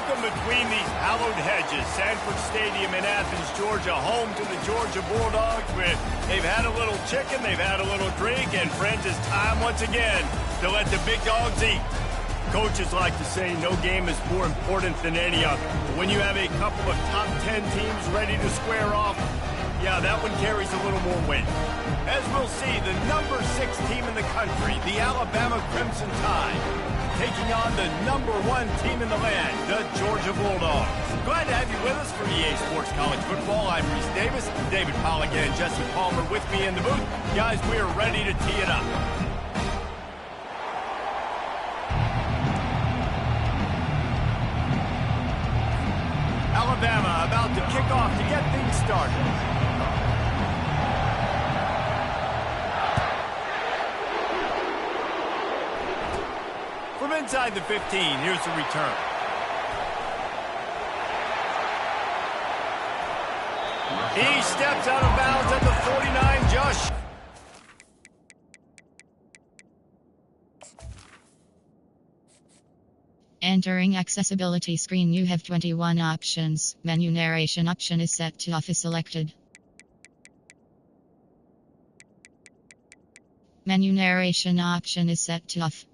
Welcome between these hallowed hedges. Sanford Stadium in Athens, Georgia, home to the Georgia Bulldogs. They've had a little chicken, they've had a little drink, and friends, it's time once again to let the big dogs eat. Coaches like to say no game is more important than any other. But when you have a couple of top 10 teams ready to square off, yeah, that one carries a little more weight. As we'll see, the number 6 team in the country, the Alabama Crimson Tide, taking on the number 1 team in the land, the Georgia Bulldogs. Glad to have you with us for EA Sports College Football. I'm Reese Davis, David Pollack and Jesse Palmer with me in the booth. Guys, we are ready to tee it up. Alabama about to kick off to get things started. From inside the 15, here's the return. He steps out of bounds at the 49, Josh. Entering accessibility screen, you have 21 options. Menu narration option is set to off is selected. Menu narration option is set to off.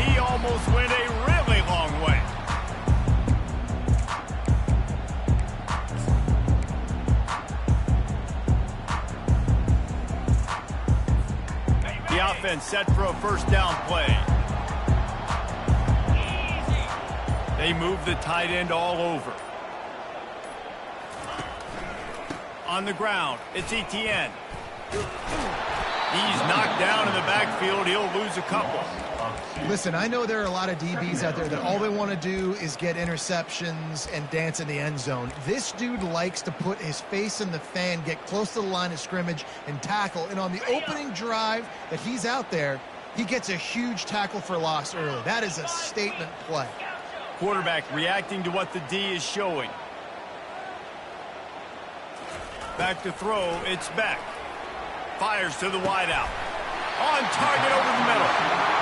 He almost went a really long way. The offense set for a first down play. They move the tight end all over. On the ground, it's Etienne. He's knocked down in the backfield. He'll lose a couple. Listen, I know there are a lot of DBs out there that all they want to do is get interceptions and dance in the end zone. This dude likes to put his face in the fan, get close to the line of scrimmage, and tackle. And on the opening drive that he's out there, he gets a huge tackle for loss early. That is a statement play. Quarterback reacting to what the D is showing. Back to throw, it's Beck. Fires to the wideout. On target over the middle.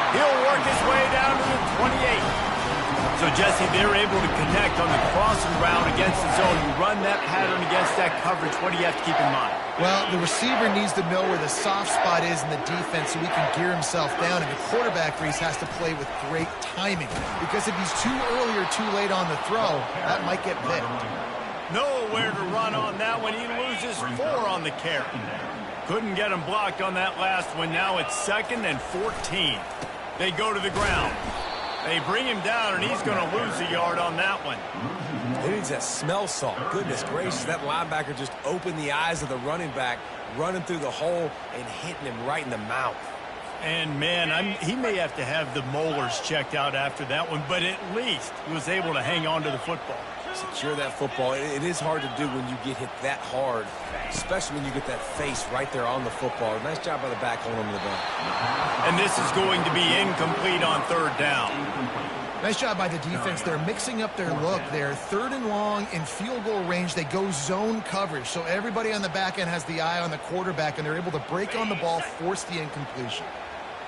He'll work his way down to the 28. So, Jesse, they're able to connect on the crossing route against the zone. You run that pattern against that coverage. What do you have to keep in mind? Well, the receiver needs to know where the soft spot is in the defense so he can gear himself down. And the quarterback, Reese, has to play with great timing. Because if he's too early or too late on the throw, that might get picked. Nowhere to run on that one. He loses 4 on the carry. Couldn't get him blocked on that last one. Now it's 2nd and 14. They go to the ground. They bring him down, and he's going to lose a yard on that one. He needs that smell salt. Goodness gracious, that linebacker just opened the eyes of the running back, running through the hole and hitting him right in the mouth. And, man, he may have to have the molars checked out after that one, but at least he was able to hang on to the football. Secure that football. It is hard to do when you get hit that hard, especially when you get that face right there on the football. Nice job by the back holding him to the ball. And this is going to be incomplete on 3rd down. Nice job by the defense. They're mixing up their look. They're 3rd and long in field goal range. They go zone coverage. So everybody on the back end has the eye on the quarterback, and they're able to break on the ball, force the incompletion.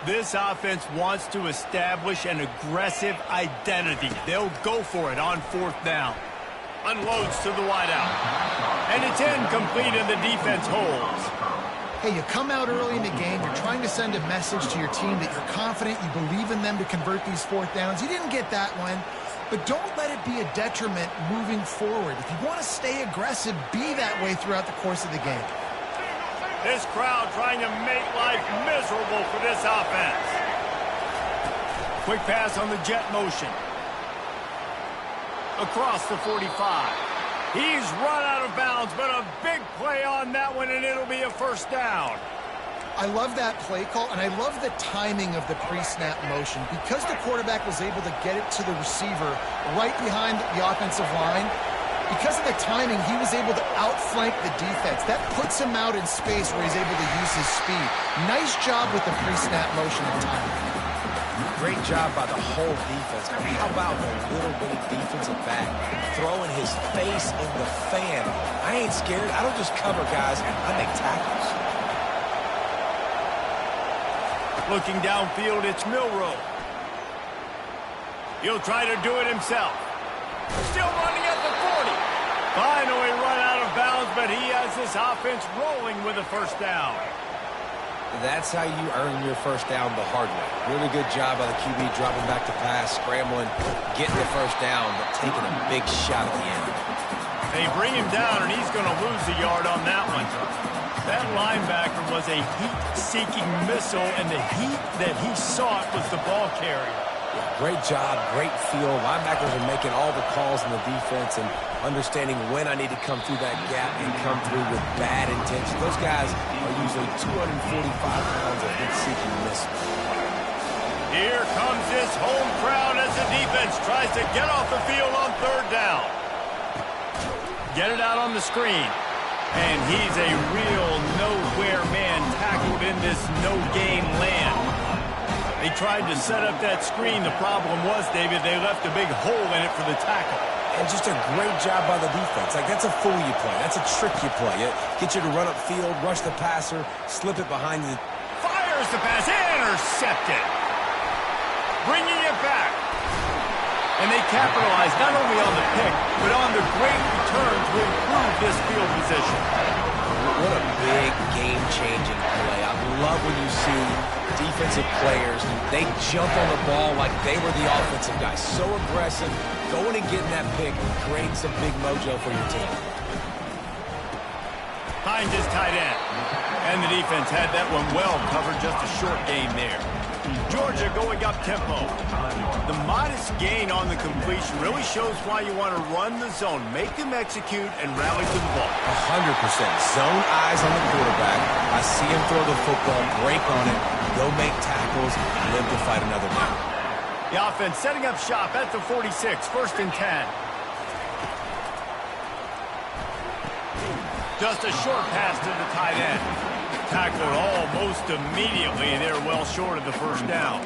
This offense wants to establish an aggressive identity. They'll go for it on 4th down. Unloads to the wideout. And it's incomplete, and the defense holds. Hey, you come out early in the game, you're trying to send a message to your team that you're confident, you believe in them to convert these 4th downs. You didn't get that one, but don't let it be a detriment moving forward. If you want to stay aggressive, be that way throughout the course of the game. This crowd trying to make life miserable for this offense. Quick pass on the jet motion. Across the 45. He's run out of bounds, but a big play on that one, and it'll be a 1st down. I love that play call, and I love the timing of the pre-snap motion. Because the quarterback was able to get it to the receiver right behind the offensive line, because of the timing, he was able to outflank the defense. That puts him out in space where he's able to use his speed. Nice job with the pre-snap motion and timing. Great job by the whole defense. But how about the little bitty defensive back throwing his face in the fan? I ain't scared. I don't just cover guys. I make tackles. Looking downfield, it's Milroe. He'll try to do it himself. Still running at the 40. Finally run out of bounds, but he has this offense rolling with a first down. That's how you earn your first down the hard way. Really good job by the QB dropping back to pass, scrambling, getting the first down, but taking a big shot at the end. They bring him down, and he's going to lose a yard on that one. That linebacker was a heat-seeking missile, and the heat that he sought was the ball carrier. Great job, great feel. Linebackers are making all the calls in the defense and understanding when I need to come through that gap and come through with bad intention. Those guys are usually 245 pounds of heat-seeking missiles. Here comes this home crowd as the defense tries to get off the field on third down. Get it out on the screen. And he's a real nowhere man tackled in this no-gain land. They tried to set up that screen. The problem was, David, they left a big hole in it for the tackle. And just a great job by the defense. Like, that's a fool you play. That's a trick you play. It gets you to run upfield, rush the passer, slip it behind you. Fires the pass, intercepted. Bringing it back. And they capitalized not only on the pick, but on the great return to improve this field position. What a big game-changing play. I love when you see defensive players, they jump on the ball like they were the offensive guys. So aggressive, going and getting that pick creates some big mojo for your team. Behind his tight end. And the defense had that one well covered, just a short gain there. Georgia going up tempo. The modest gain on the completion really shows why you want to run the zone, make them execute, and rally to the ball. 100%. Zone eyes on the quarterback. I see him throw the football, break on it, go make tackles, and live to fight another down. The offense setting up shop at the 46, 1st and 10. Just a short pass to the tight end. Tackled almost immediately. They're well short of the first down.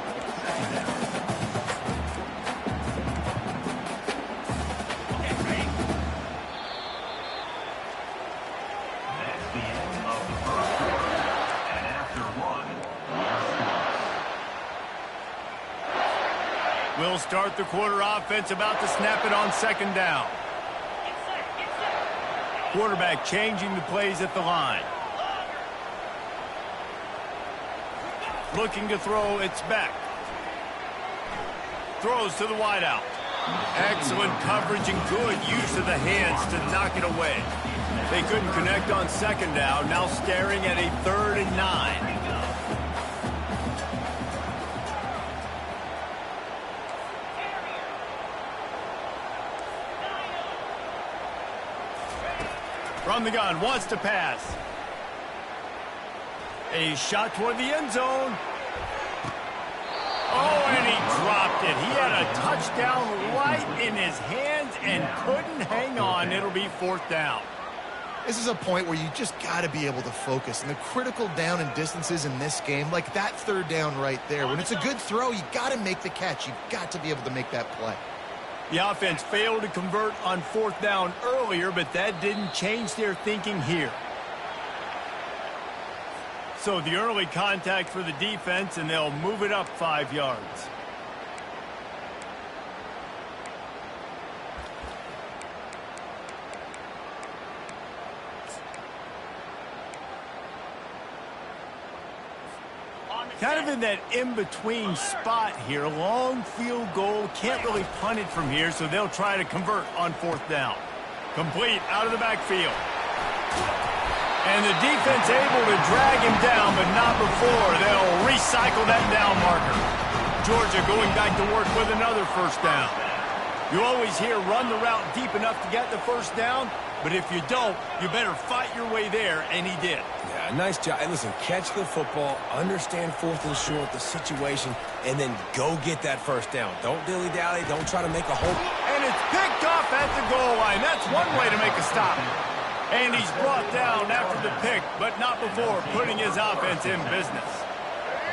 That's the end of the first quarter. And after one, We'll start the quarter offense, about to snap it on 2nd down. Quarterback changing the plays at the line. Looking to throw, it's back. Throws to the wideout. Excellent coverage and good use of the hands to knock it away. They couldn't connect on 2nd down, now staring at a 3rd and 9. From the gun, wants to pass. A shot toward the end zone. Oh, and he dropped it. He had a touchdown right in his hands and couldn't hang on. It'll be 4th down. This is a point where you just got to be able to focus. And the critical down and distances in this game, like that 3rd down right there, when it's a good throw, you got to make the catch. You've got to be able to make that play. The offense failed to convert on 4th down earlier, but that didn't change their thinking here. So the early contact for the defense, and they'll move it up 5 yards. Kind of in that in-between spot here. Long field goal. Can't really punt it from here, so they'll try to convert on 4th down. Complete out of the backfield. And the defense able to drag him down, but not before. They'll recycle that down marker. Georgia going back to work with another 1st down. You always hear run the route deep enough to get the 1st down, but if you don't, you better fight your way there, and he did. Yeah, nice job. And listen, catch the football, understand 4th and short, the situation, and then go get that 1st down. Don't dilly-dally. Don't try to make a hole. And it's picked off at the goal line. That's one way to make a stop. And he's brought down after the pick, but not before putting his offense in business.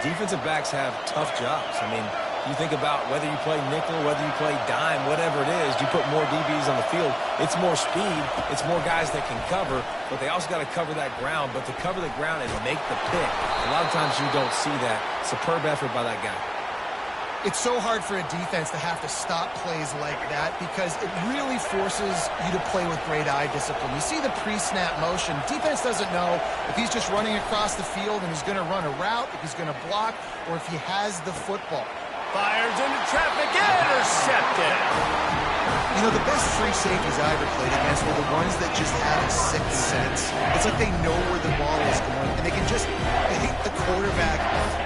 Defensive backs have tough jobs. I mean, You think about whether you play nickel, whether you play dime, whatever it is, you put more DBs on the field. It's more speed. It's more guys that can cover, but they also got to cover that ground. But to cover the ground and make the pick, a lot of times you don't see that. Superb effort by that guy. It's so hard for a defense to have to stop plays like that because it really forces you to play with great eye discipline. You see the pre-snap motion. Defense doesn't know if he's just running across the field and he's going to run a route, if he's going to block, or if he has the football. Fires into traffic, intercepted. You know, the best free safeties I ever played against were the ones that just have a sixth sense. It's like they know where the ball is going, and they can just bait the quarterback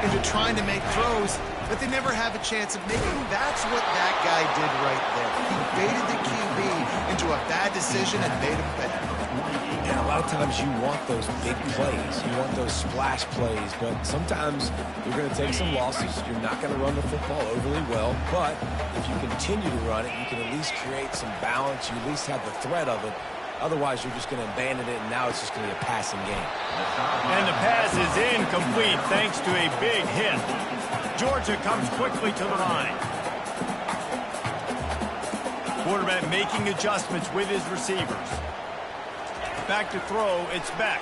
into trying to make throws that they never have a chance of making. That's what that guy did right there. He baited the QB into a bad decision and made him pay. And a lot of times you want those big plays. You want those splash plays, but sometimes you're going to take some losses. You're not going to run the football overly well, but if you continue to run it, you can at least create some balance. You at least have the threat of it. Otherwise, you're just going to abandon it, and now it's just going to be a passing game. And the pass is incomplete thanks to a big hit. Georgia comes quickly to the line. Quarterback making adjustments with his receivers. Back to throw, it's Beck.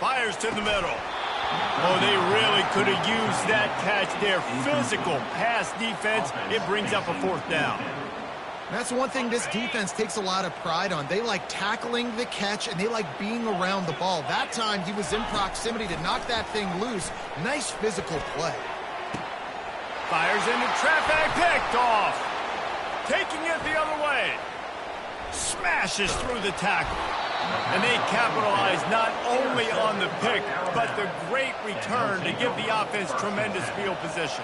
Fires to the middle. Oh, they really could have used that catch there. Physical pass defense. It brings up a fourth down. That's one thing this defense takes a lot of pride on. They like tackling the catch, and they like being around the ball. That time, he was in proximity to knock that thing loose. Nice physical play. Fires into traffic, picked off. Taking it the other way. Smashes through the tackle. And they capitalize not only on the pick, but the great return to give the offense tremendous field position.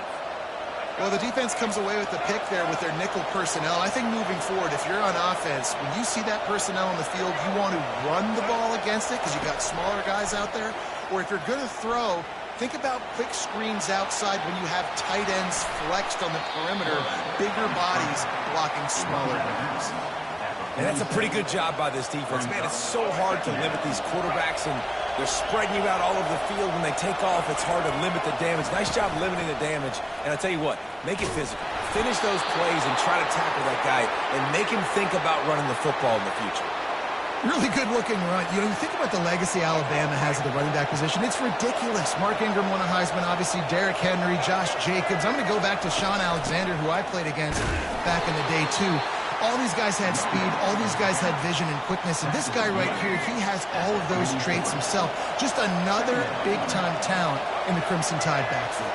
Well, the defense comes away with the pick there with their nickel personnel. I think moving forward, if you're on offense, when you see that personnel on the field, you want to run the ball against it because you got smaller guys out there. Or if you're going to throw, think about quick screens outside when you have tight ends flexed on the perimeter, bigger bodies blocking smaller guys. And that's a pretty good job by this defense. Man, it's so hard to limit these quarterbacks, and they're spreading you out all over the field. When they take off, it's hard to limit the damage. Nice job limiting the damage. And I'll tell you what, make it physical. Finish those plays and try to tackle that guy and make him think about running the football in the future. Really good-looking run. You know, you think about the legacy Alabama has at the running back position. It's ridiculous. Mark Ingram won a Heisman. Obviously, Derrick Henry, Josh Jacobs. I'm going to go back to Sean Alexander, who I played against back in the day, too. All these guys had speed. All these guys had vision and quickness. And this guy right here, he has all of those traits himself. Just another big-time talent in the Crimson Tide backfield.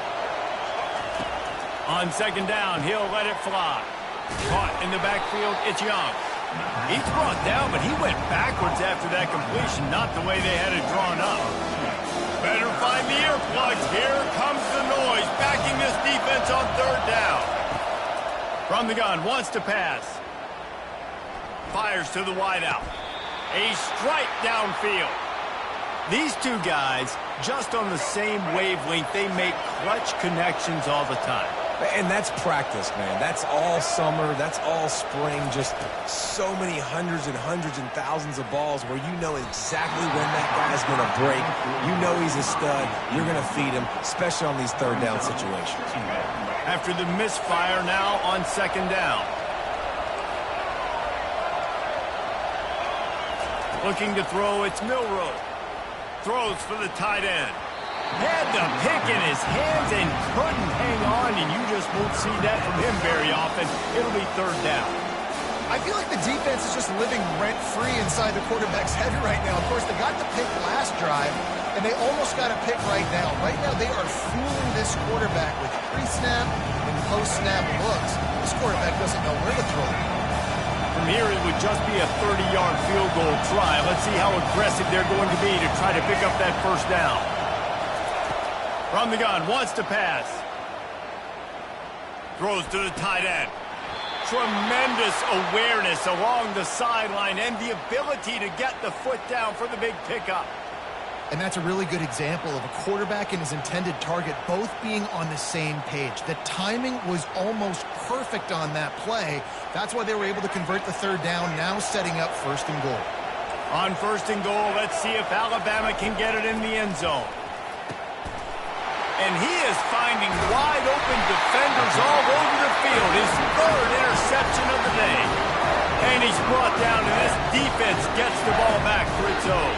On second down, he'll let it fly. Caught in the backfield, it's Young. He's brought down, but he went backwards after that completion, not the way they had it drawn up. Better find the earplugs. Here comes the noise, backing this defense on third down. From the gun, wants to pass. Fires to the wideout. A strike downfield. These two guys, just on the same wavelength, they make clutch connections all the time. And that's practice, man. That's all summer. That's all spring. Just so many hundreds and thousands of balls where you know exactly when that guy's going to break. You know he's a stud. You're going to feed him, especially on these third down situations. After the misfire, now on second down. Looking to throw, it's Milroe. Throws for the tight end. Had the pick in his hands and couldn't hang on, and you just won't see that from him very often. It'll be third down. I feel like the defense is just living rent-free inside the quarterback's head right now. Of course, they got the pick last drive, and they almost got a pick right now. Right now, they are fooling this quarterback with pre-snap and post-snap looks. This quarterback doesn't know where to throw. From here, it would just be a 30-yard field goal try. Let's see how aggressive they're going to be to try to pick up that first down. From the gun, wants to pass. Throws to the tight end. Tremendous awareness along the sideline and the ability to get the foot down for the big pickup. And that's a really good example of a quarterback and his intended target both being on the same page. The timing was almost perfect on that play. That's why they were able to convert the third down, now setting up first and goal. On first and goal, let's see if Alabama can get it in the end zone. And he is finding wide open defenders all over the field. His third interception of the day. And he's brought down, and this defense gets the ball back for its own.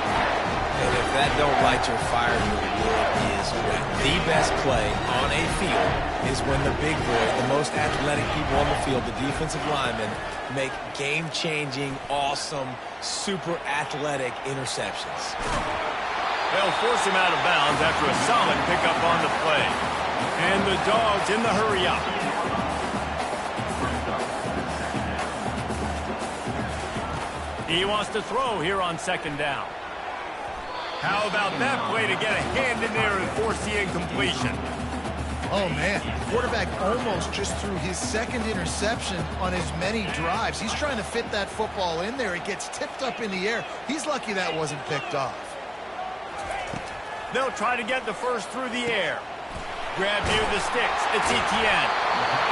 And if that don't light your fire, your wood is wet. The best play on a field is when the big boys, the most athletic people on the field, the defensive linemen, make game-changing, awesome, super athletic interceptions. They'll force him out of bounds after a solid pickup on the play. And the Dogs in the hurry-up. He wants to throw here on second down. How about that play to get a hand in there and force the incompletion? Oh, man. The quarterback almost just threw his second interception on as many drives. He's trying to fit that football in there. It gets tipped up in the air. He's lucky that wasn't picked off. They'll try to get the first through the air. Grab near the sticks. It's Etienne.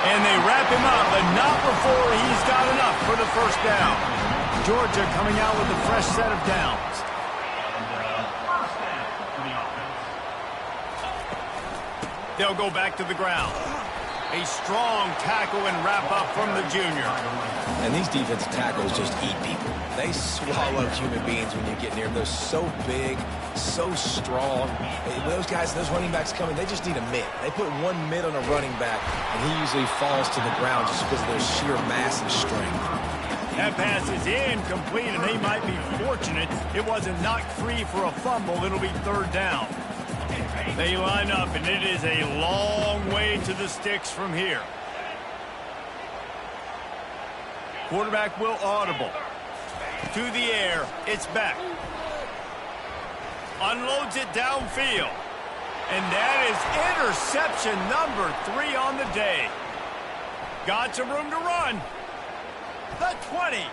And they wrap him up, but not before he's got enough for the first down. Georgia coming out with a fresh set of downs. They'll go back to the ground. A strong tackle and wrap-up from the junior. And these defensive tackles just eat people. They swallow human beings when you get near them. They're so big, so strong. When those guys, those running backs come in, they just need a mid. They put one mid on a running back, and he usually falls to the ground just because of their sheer mass and strength. That pass is incomplete, and they might be fortunate it wasn't knocked free for a fumble. It'll be third down. They line up, and it is a long way to the sticks from here. Quarterback will audible. To the air, it's back. Unloads it downfield. And that is interception number 3 on the day. Got some room to run. The 20.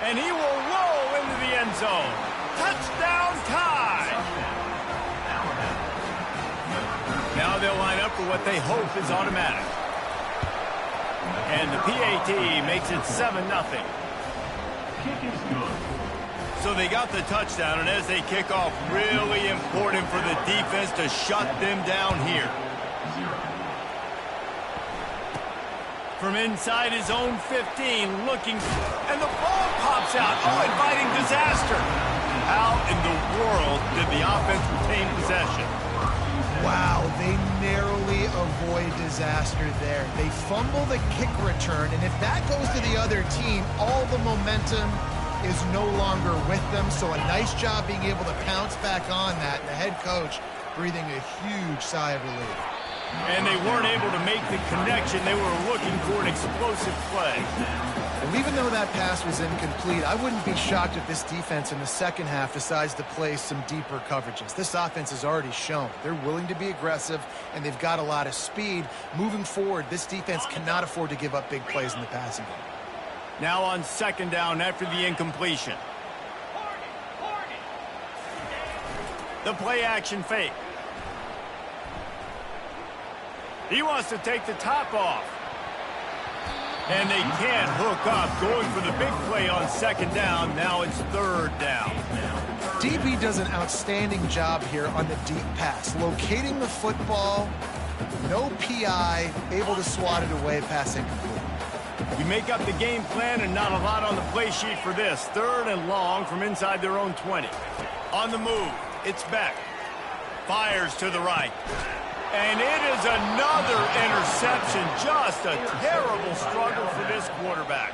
And he will roll into the end zone. Touchdown tie. Now they'll line up for what they hope is automatic. And the PAT makes it 7-0. Kick is good. So they got the touchdown, and as they kick off, really important for the defense to shut them down here. From inside his own 15, looking, and the ball pops out. Oh, inviting disaster. How in the world did the offense retain possession? Wow, they narrowly avoid disaster there. They fumble the kick return, and if that goes to the other team, all the momentum is no longer with them. So a nice job being able to pounce back on that, and the head coach breathing a huge sigh of relief. And they weren't able to make the connection. They were looking for an explosive play. And even though that pass was incomplete, I wouldn't be shocked if this defense in the second half decides to play some deeper coverages. This offense has already shown they're willing to be aggressive, and they've got a lot of speed. Moving forward, this defense cannot afford to give up big plays in the passing game. Now on second down after the incompletion. The play action fake. He wants to take the top off. And they can't hook up, going for the big play on second down. Now it's third down. DB does an outstanding job here on the deep pass, locating the football, no PI, able to swat it away, passing complete. We make up the game plan and not a lot on the play sheet for this. Third and long from inside their own 20. On the move, it's Beck. Fires to the right. And it is another interception. Just a terrible struggle for this quarterback.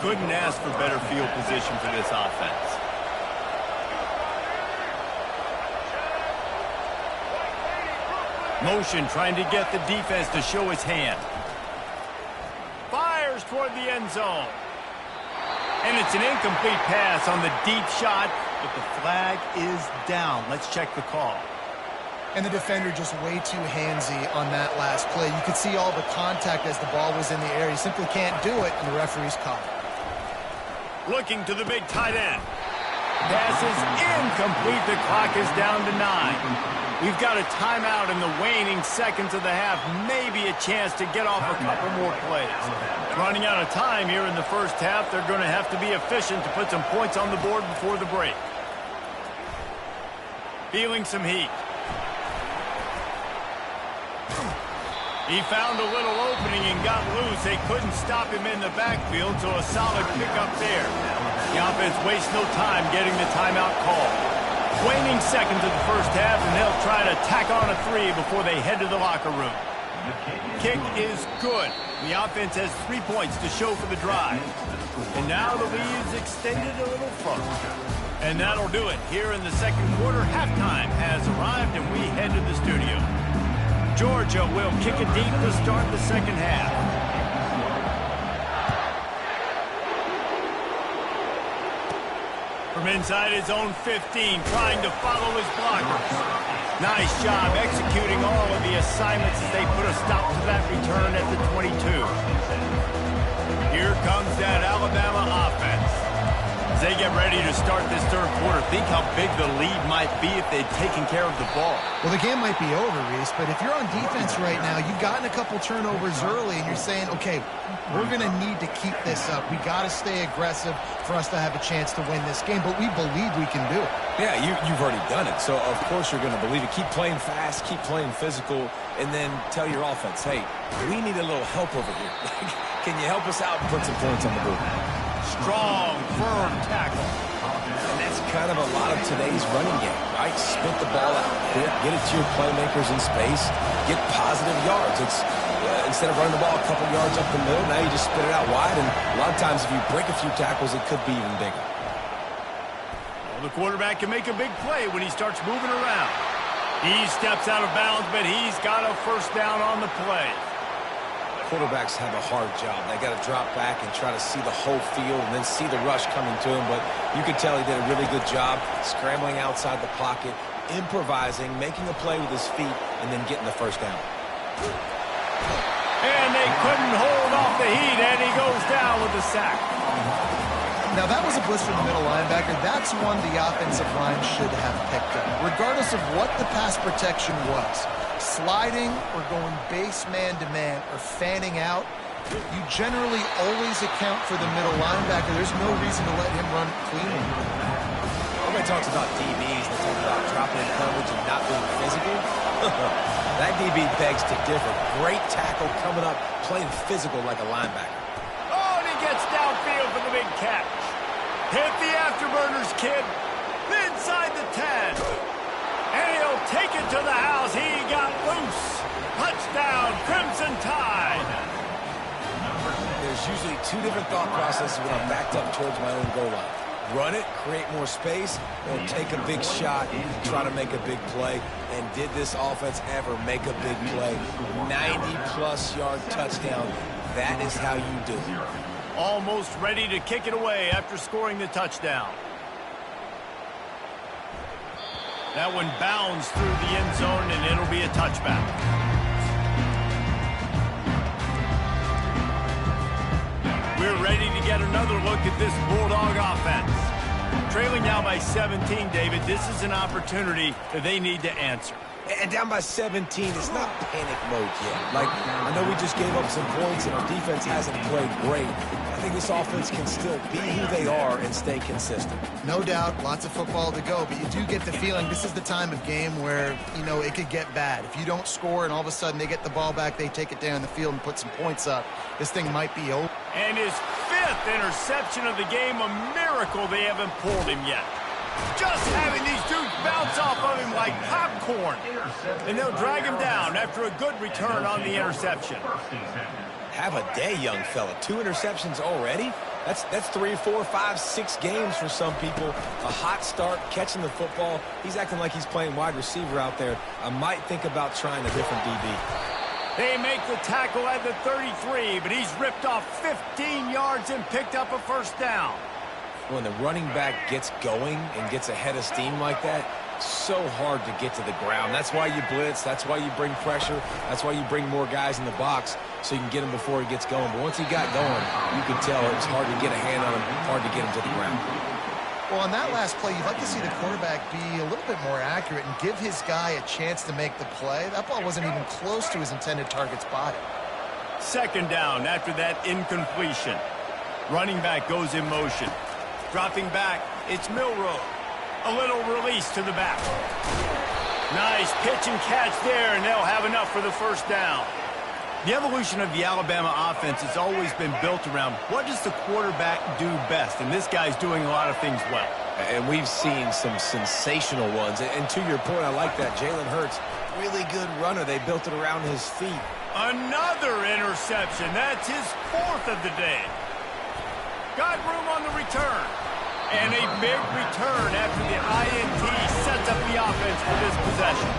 Couldn't ask for better field position for this offense. Motion trying to get the defense to show his hand. Fires toward the end zone. And it's an incomplete pass on the deep shot, but the flag is down. Let's check the call. And the defender just way too handsy on that last play. You could see all the contact as the ball was in the air. He simply can't do it, and the referee's caught it. Looking to the big tight end. Pass is incomplete. The clock is down to 9. We've got a timeout in the waning seconds of the half. Maybe a chance to get off a couple more plays. Running out of time here in the first half. They're going to have to be efficient to put some points on the board before the break. Feeling some heat. He found a little opening and got loose. They couldn't stop him in the backfield, so a solid pickup there. The offense wastes no time getting the timeout call. Waning seconds of the first half, and they'll try to tack on a 3 before they head to the locker room. Kick is good. The offense has 3 points to show for the drive. And now the lead is extended a little further. And that'll do it. Here in the second quarter, halftime has arrived, and we head to the studio. Georgia will kick it deep to start the second half. From inside his own 15, trying to follow his blockers. Nice job executing all of the assignments as they put a stop to that return at the 22. Here comes that Alabama offense. As they get ready to start this third quarter, think how big the lead might be if they'd taken care of the ball. Well, the game might be over, Reese, but if you're on defense right now, you've gotten a couple turnovers early, and you're saying, okay, we're going to need to keep this up. We got to stay aggressive for us to have a chance to win this game, but we believe we can do it. Yeah, you've already done it, so of course you're going to believe it. Keep playing fast, keep playing physical, and then tell your offense, hey, we need a little help over here. Can you help us out and put some points on the board? Strong, firm tackle. And that's kind of a lot of today's running game, right? Spit the ball out quick, get it to your playmakers in space, get positive yards. It's instead of running the ball a couple yards up the middle, now you just spit it out wide, and a lot of times if you break a few tackles, it could be even bigger. Well, the quarterback can make a big play when he starts moving around. He steps out of bounds, but he's got a first down on the play. Quarterbacks have a hard job. They got to drop back and try to see the whole field and then see the rush coming to him. But you could tell he did a really good job scrambling outside the pocket, improvising, making a play with his feet, and then getting the first down. And they couldn't hold off the heat, and he goes down with the sack. Now, that was a blitz from the middle linebacker. That's one the offensive line should have picked up, regardless of what the pass protection was. Sliding or going base man-to-man or fanning out, you generally always account for the middle linebacker. There's no reason to let him run cleanly. Everybody talks about DBs. They talk about dropping in coverage and not being physical. That DB begs to differ. Great tackle coming up, playing physical like a linebacker. Oh, and he gets downfield for the big catch. Hit the afterburners, kid. Inside the 10. And he'll take it to the house. He got loose. Touchdown, Crimson Tide. There's usually two different thought processes when I'm backed up towards my own goal line. Run it, create more space, or take a big shot and try to make a big play. And did this offense ever make a big play? 90-plus yard touchdown. That is how you do it. Almost ready to kick it away after scoring the touchdown. That one bounds through the end zone, and it'll be a touchback. We're ready to get another look at this Bulldog offense. Trailing now by 17, David, this is an opportunity that they need to answer. And down by 17, it's not panic mode yet. Like, I know we just gave up some points and our defense hasn't played great. I think this offense can still be who they are and stay consistent. No doubt, lots of football to go, but you do get the feeling this is the time of game where, you know, it could get bad. If you don't score and all of a sudden they get the ball back, they take it down the field and put some points up, this thing might be over. And his 5th interception of the game, a miracle they haven't pulled him yet. Just having these dudes bounce off of him like popcorn. And they'll drag him down after a good return on the interception. Have a day, young fella. 2 interceptions already? That's 3, 4, 5, 6 games for some people. A hot start, catching the football. He's acting like he's playing wide receiver out there. I might think about trying a different DB. They make the tackle at the 33, but he's ripped off 15 yards and picked up a first down. When the running back gets going and gets ahead of steam like that, so hard to get to the ground. That's why you blitz. That's why you bring pressure. That's why you bring more guys in the box so you can get him before he gets going. But once he got going, you could tell it was hard to get a hand on him, hard to get him to the ground. Well, on that last play, you'd like to see the quarterback be a little bit more accurate and give his guy a chance to make the play. That ball wasn't even close to his intended target's body. Second down after that incompletion. Running back goes in motion. Dropping back, it's Milroe. A little release to the back. Nice pitch and catch there, and they'll have enough for the first down. The evolution of the Alabama offense has always been built around what does the quarterback do best, and this guy's doing a lot of things well. And we've seen some sensational ones. And to your point, I like that. Jalen Hurts, really good runner. They built it around his feet. Another interception. That's his 4th of the day. Got room on the return. And a big return after the INT sets up the offense for this possession.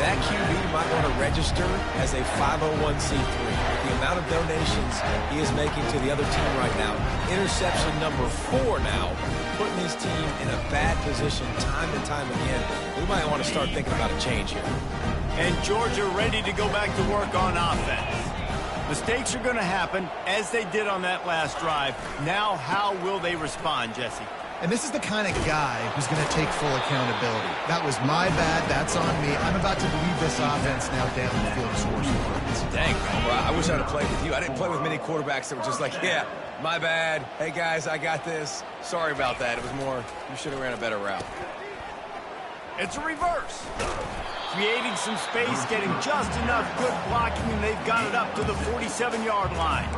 That QB might want to register as a 501c3. The amount of donations he is making to the other team right now. Interception number 4 now, putting his team in a bad position time and time again. We might want to start thinking about a change here. And Georgia ready to go back to work on offense. Mistakes are going to happen, as they did on that last drive. Now, how will they respond, Jesse? And this is the kind of guy who's going to take full accountability. That was my bad. That's on me. I'm about to lead this offense now down the field to score some points. Dang, well, I wish I'd have played with you. I didn't play with many quarterbacks that were just like, yeah, my bad. Hey, guys, I got this. Sorry about that. It was more, you should have ran a better route. It's a reverse. Creating some space, getting just enough good blocking, and they've got it up to the 47-yard line.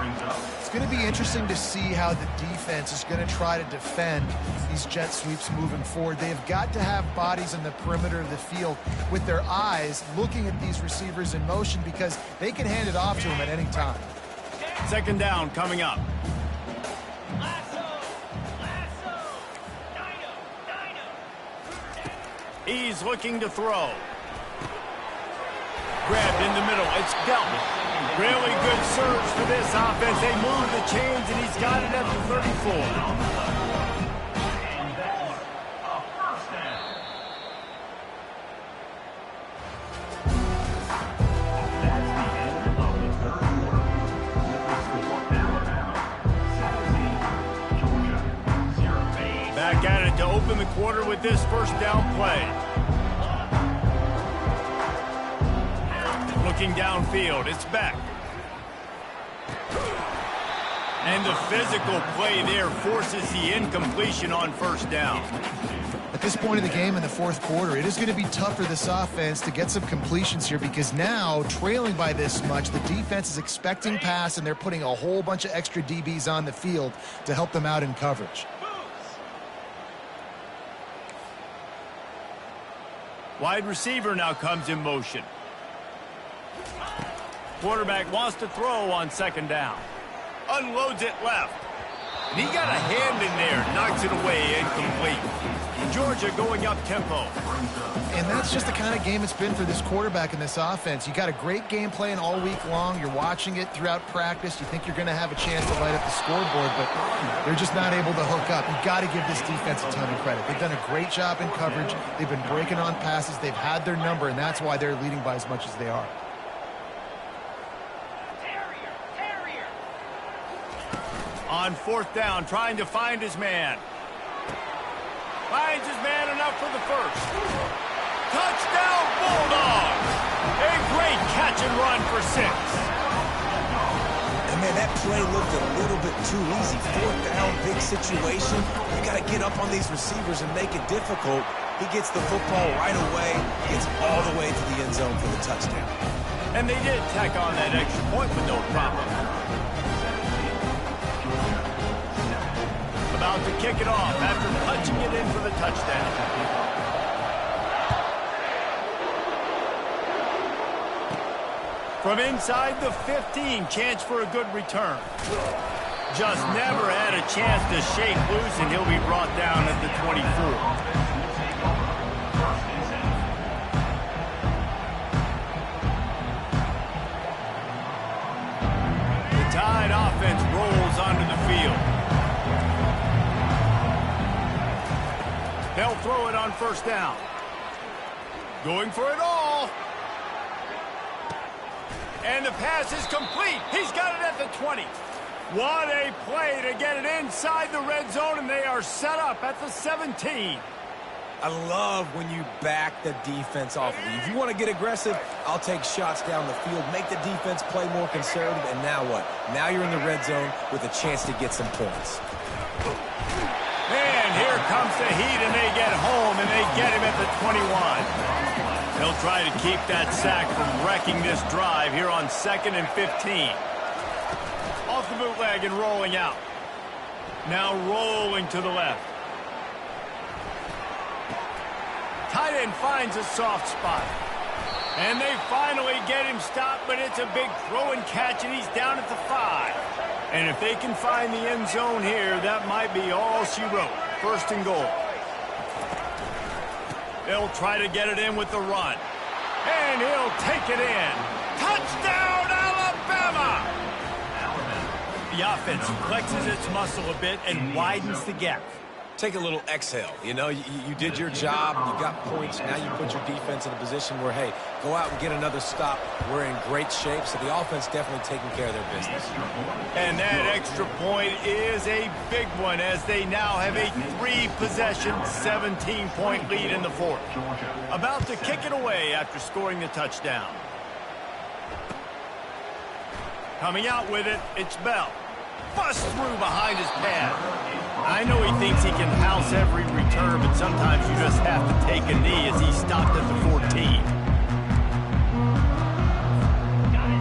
It's going to be interesting to see how the defense is going to try to defend these jet sweeps moving forward. They've got to have bodies in the perimeter of the field with their eyes looking at these receivers in motion because they can hand it off to them at any time. 2nd down coming up. He's looking to throw. Grabbed in the middle. It's Delton. Really good surge for this offense. They move the chains, and he's got it at the 34. And that's a first down. That's the end of the 3rd quarter. With the score, Alabama 17, Georgia 0. Back at it to open the quarter with this 1st down play. Looking downfield, it's Beck. And the physical play there forces the incompletion on 1st down. At this point in the game in the 4th quarter, it is going to be tough for this offense to get some completions here because now, trailing by this much, the defense is expecting pass and they're putting a whole bunch of extra DBs on the field to help them out in coverage. Wide receiver now comes in motion. Quarterback wants to throw on 2nd down. Unloads it left. And he got a hand in there, knocks it away, incomplete. Georgia going up tempo. And that's just the kind of game it's been for this quarterback in this offense. You got a great game plan all week long. You're watching it throughout practice. You think you're going to have a chance to light up the scoreboard, but they're just not able to hook up. You've got to give this defense a ton of credit. They've done a great job in coverage. They've been breaking on passes. They've had their number, and that's why they're leading by as much as they are. On 4th down, trying to find his man. Finds his man enough for the 1st. Touchdown, Bulldogs! A great catch and run for 6. And man, that play looked a little bit too easy. 4th down, big situation. You got to get up on these receivers and make it difficult. He gets the football right away, gets all the way to the end zone for the touchdown. And they did tack on that extra point with no problem. About to kick it off after punching it in for the touchdown. From inside the 15, chance for a good return. Just never had a chance to shake loose, and he'll be brought down at the 24. The Tide offense rolls onto the field. They'll throw it on 1st down. Going for it all. And the pass is complete. He's got it at the 20. What a play to get it inside the red zone, and they are set up at the 17. I love when you back the defense off of you. If you want to get aggressive, I'll take shots down the field, make the defense play more conservative, and now what? Now you're in the red zone with a chance to get some points. And here comes the heat, and they get home, and they get him at the 21. They'll try to keep that sack from wrecking this drive here on 2nd and 15. Off the bootleg and rolling out. Now rolling to the left. Tight end finds a soft spot. And they finally get him stopped, but it's a big throw and catch, and he's down at the 5. And if they can find the end zone here, that might be all she wrote. 1st and goal. They'll try to get it in with the run. And he'll take it in. Touchdown, Alabama! The offense flexes its muscle a bit and widens the gap. Take a little exhale. You know, you did your job. You got points. Now you put your defense in a position where, hey, go out and get another stop. We're in great shape, so the offense definitely taking care of their business. And that extra point is a big one as they now have a 3-possession, 17-point lead in the 4th. About to kick it away after scoring the touchdown. Coming out with it, it's Bell. Bust through behind his pad. I know he thinks he can house every return, but sometimes you just have to take a knee as he stopped at the 14.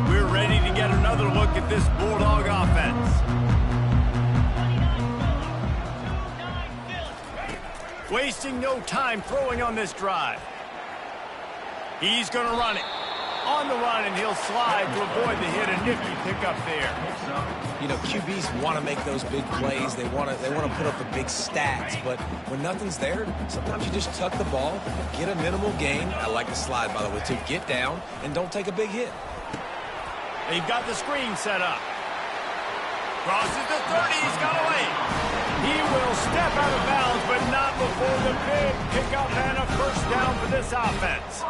We're ready to get another look at this Bulldog offense. Wasting no time throwing on this drive. He's going to run it. On the run, and he'll slide to avoid the hit. A nifty pickup there. You know, QBs want to make those big plays. They want to put up the big stats. But when nothing's there, sometimes you just tuck the ball, get a minimal gain. I like the slide, by the way, to get down and don't take a big hit. They've got the screen set up. Crosses the 30. He's got away. He will step out of bounds, but not before the big pickup and a 1st down for this offense.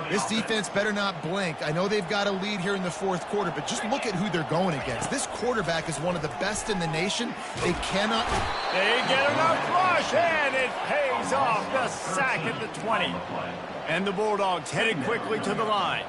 This defense better not blink. I know they've got a lead here in the 4th quarter, but just look at who they're going against. This quarterback is one of the best in the nation. They cannot... They get enough rush, and it pays off. The sack at the 20. And the Bulldogs headed quickly to the line.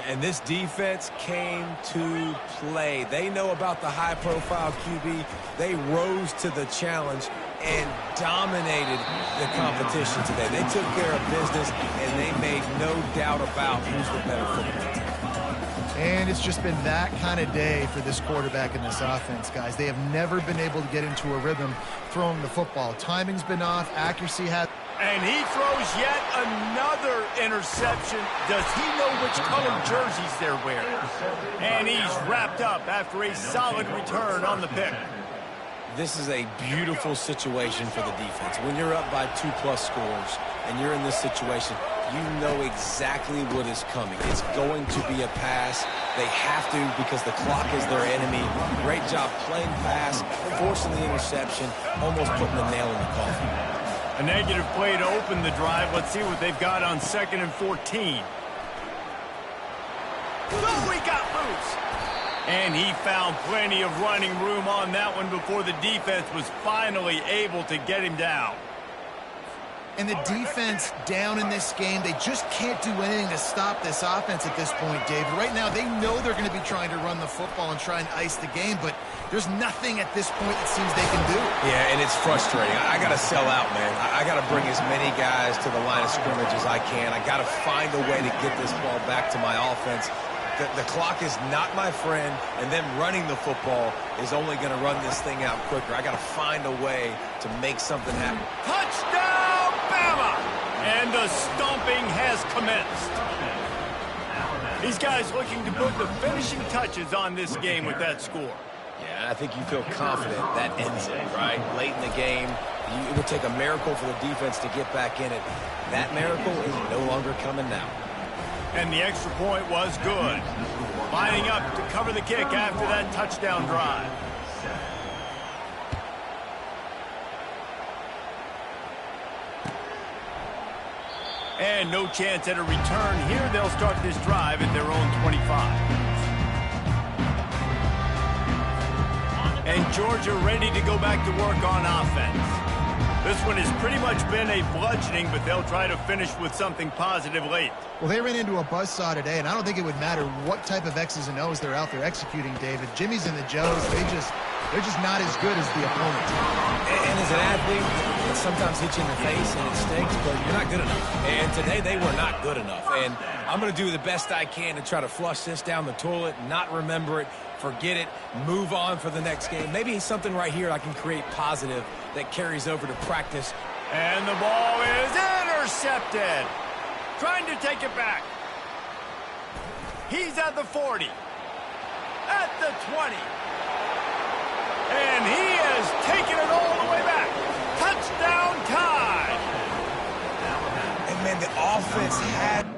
And this defense came to play. They know about the high-profile QB. They rose to the challenge and dominated the competition today. They took care of business, and they made no doubt about who's the better football team. And it's just been that kind of day for this quarterback and this offense, guys. They have never been able to get into a rhythm throwing the football. Timing's been off. Accuracy has... And he throws yet another interception. Does he know which color jerseys they're wearing? And he's wrapped up after a solid return on the pick. This is a beautiful situation for the defense. When you're up by 2+ scores and you're in this situation, you know exactly what is coming. It's going to be a pass. They have to because the clock is their enemy. Great job playing pass, forcing the interception, almost putting the nail in the coffin. A negative play to open the drive. Let's see what they've got on 2nd and 14. Oh, he got loose. And he found plenty of running room on that one before the defense was finally able to get him down. And the defense down in this game, they just can't do anything to stop this offense at this point, David. Right now, they know they're going to be trying to run the football and try and ice the game, but there's nothing at this point it seems they can do. Yeah, and it's frustrating. I got to sell out, man. I got to bring as many guys to the line of scrimmage as I can. I got to find a way to get this ball back to my offense. The clock is not my friend, and them running the football is only going to run this thing out quicker. I got to find a way to make something happen. Touchdown, Bama! And the stomping has commenced. These guys looking to put the finishing touches on this game with that score. Yeah, I think you feel confident that ends it, right? Late in the game, it would take a miracle for the defense to get back in it. That miracle is no longer coming now. And the extra point was good. Lining up to cover the kick after that touchdown drive. And no chance at a return here. They'll start this drive at their own 25. And Georgia ready to go back to work on offense. This one has pretty much been a bludgeoning, but they'll try to finish with something positive late. Well, they ran into a buzzsaw today, and I don't think it would matter what type of X's and O's they're out there executing, David. Jimmy's and the Joes, they're just not as good as the opponent. And as an athlete, can sometimes hit you in the face and it stinks, but you're not good enough. And today they were not good enough. And I'm going to do the best I can to try to flush this down the toilet, not remember it, forget it, move on for the next game. Maybe something right here I can create positive that carries over to practice. And the ball is intercepted. Trying to take it back. He's at the 40. At the 20. And he has taken it all the way back. Touchdown Tide. And, man, the offense had...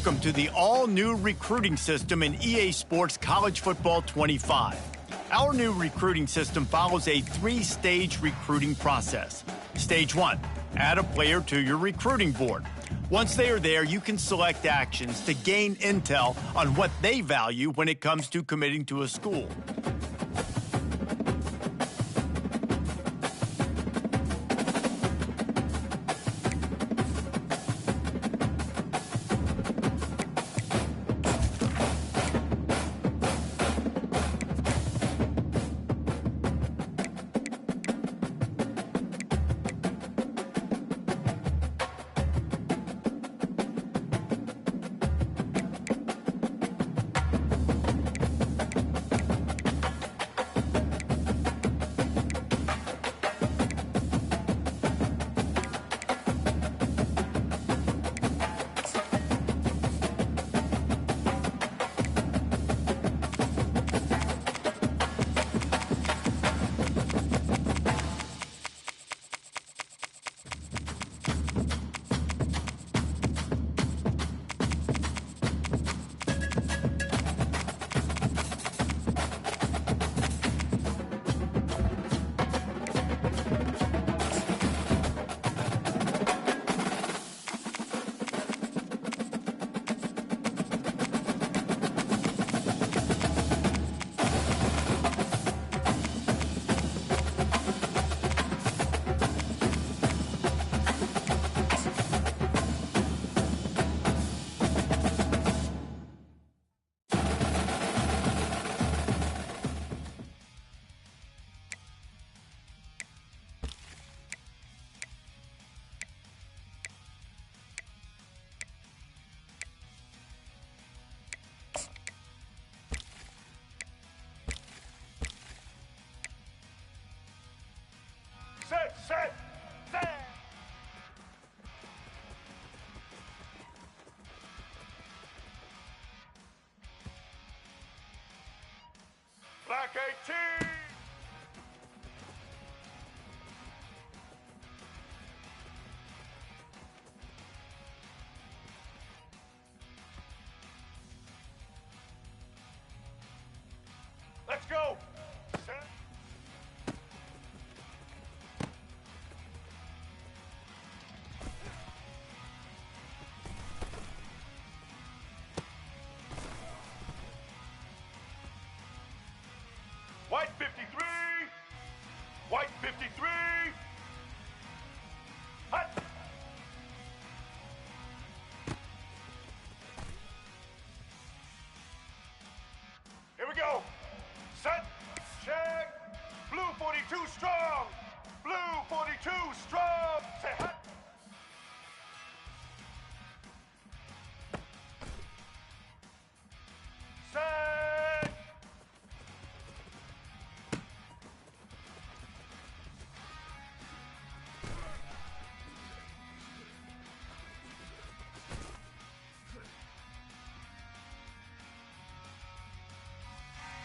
Welcome to the all-new recruiting system in EA Sports College Football 25. Our new recruiting system follows a 3-stage recruiting process. Stage 1, add a player to your recruiting board. Once they are there, you can select actions to gain intel on what they value when it comes to committing to a school. Set! Black 18! Let's go! Set. White 53! White 53! Hut! Here we go! Set! Check! Blue 42 strong! Blue 42 strong! Say hut! Set!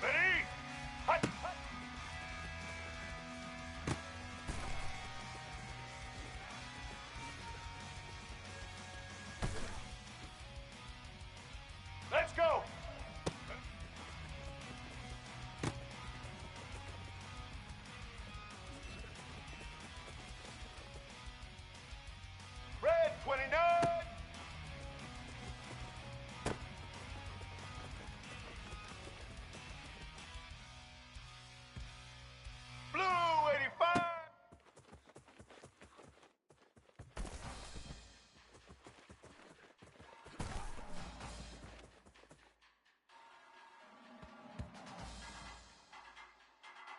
Ready? Hut! Let's go! Red 29! Blue 85!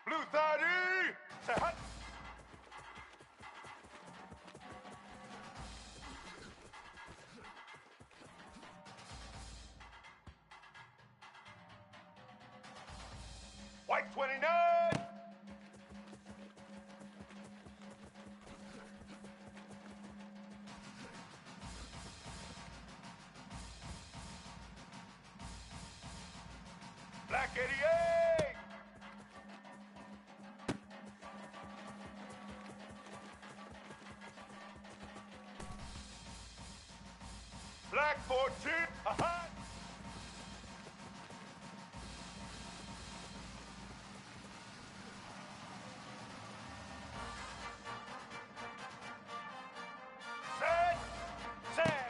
Blue 30! Say hut! White 29! Black 88! Black back for two. Set. Set.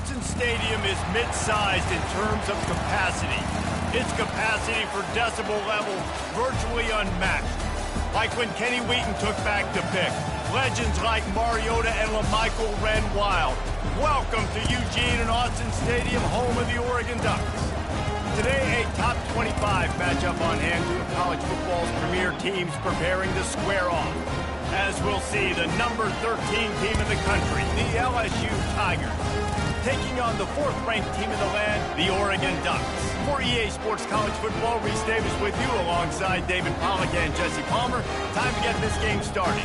Autzen Stadium is mid-sized in terms of capacity. Its capacity for decibel levels virtually unmatched. Like when Kenny Wheaton took back the pick. Legends like Mariota and LaMichael ran wild. Welcome to Eugene and Autzen Stadium, home of the Oregon Ducks. Today, a top 25 matchup on hand, two of college football's premier teams preparing to square off. As we'll see, the number 13 team in the country, the LSU Tigers, taking on the 4th-ranked team in the land, the Oregon Ducks. For EA Sports College Football, Reese Davis with you alongside David Pollack and Jesse Palmer. Time to get this game started.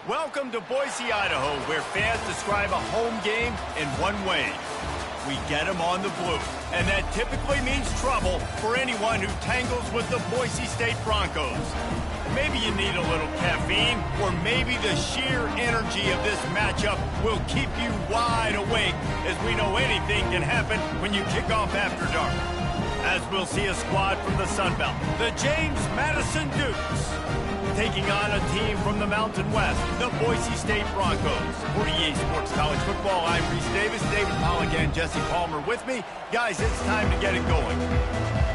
Welcome to Boise, Idaho, where fans describe a home game in one way. We get them on the blue. And that typically means trouble for anyone who tangles with the Boise State Broncos. Maybe you need a little caffeine, or maybe the sheer energy of this matchup will keep you wide awake, as we know anything can happen when you kick off after dark. As we'll see a squad from the Sun Belt, the James Madison Dukes, taking on a team from the Mountain West, the Boise State Broncos. For EA Sports College Football, I'm Reese Davis, David Pollack and Jesse Palmer with me. Guys, it's time to get it going.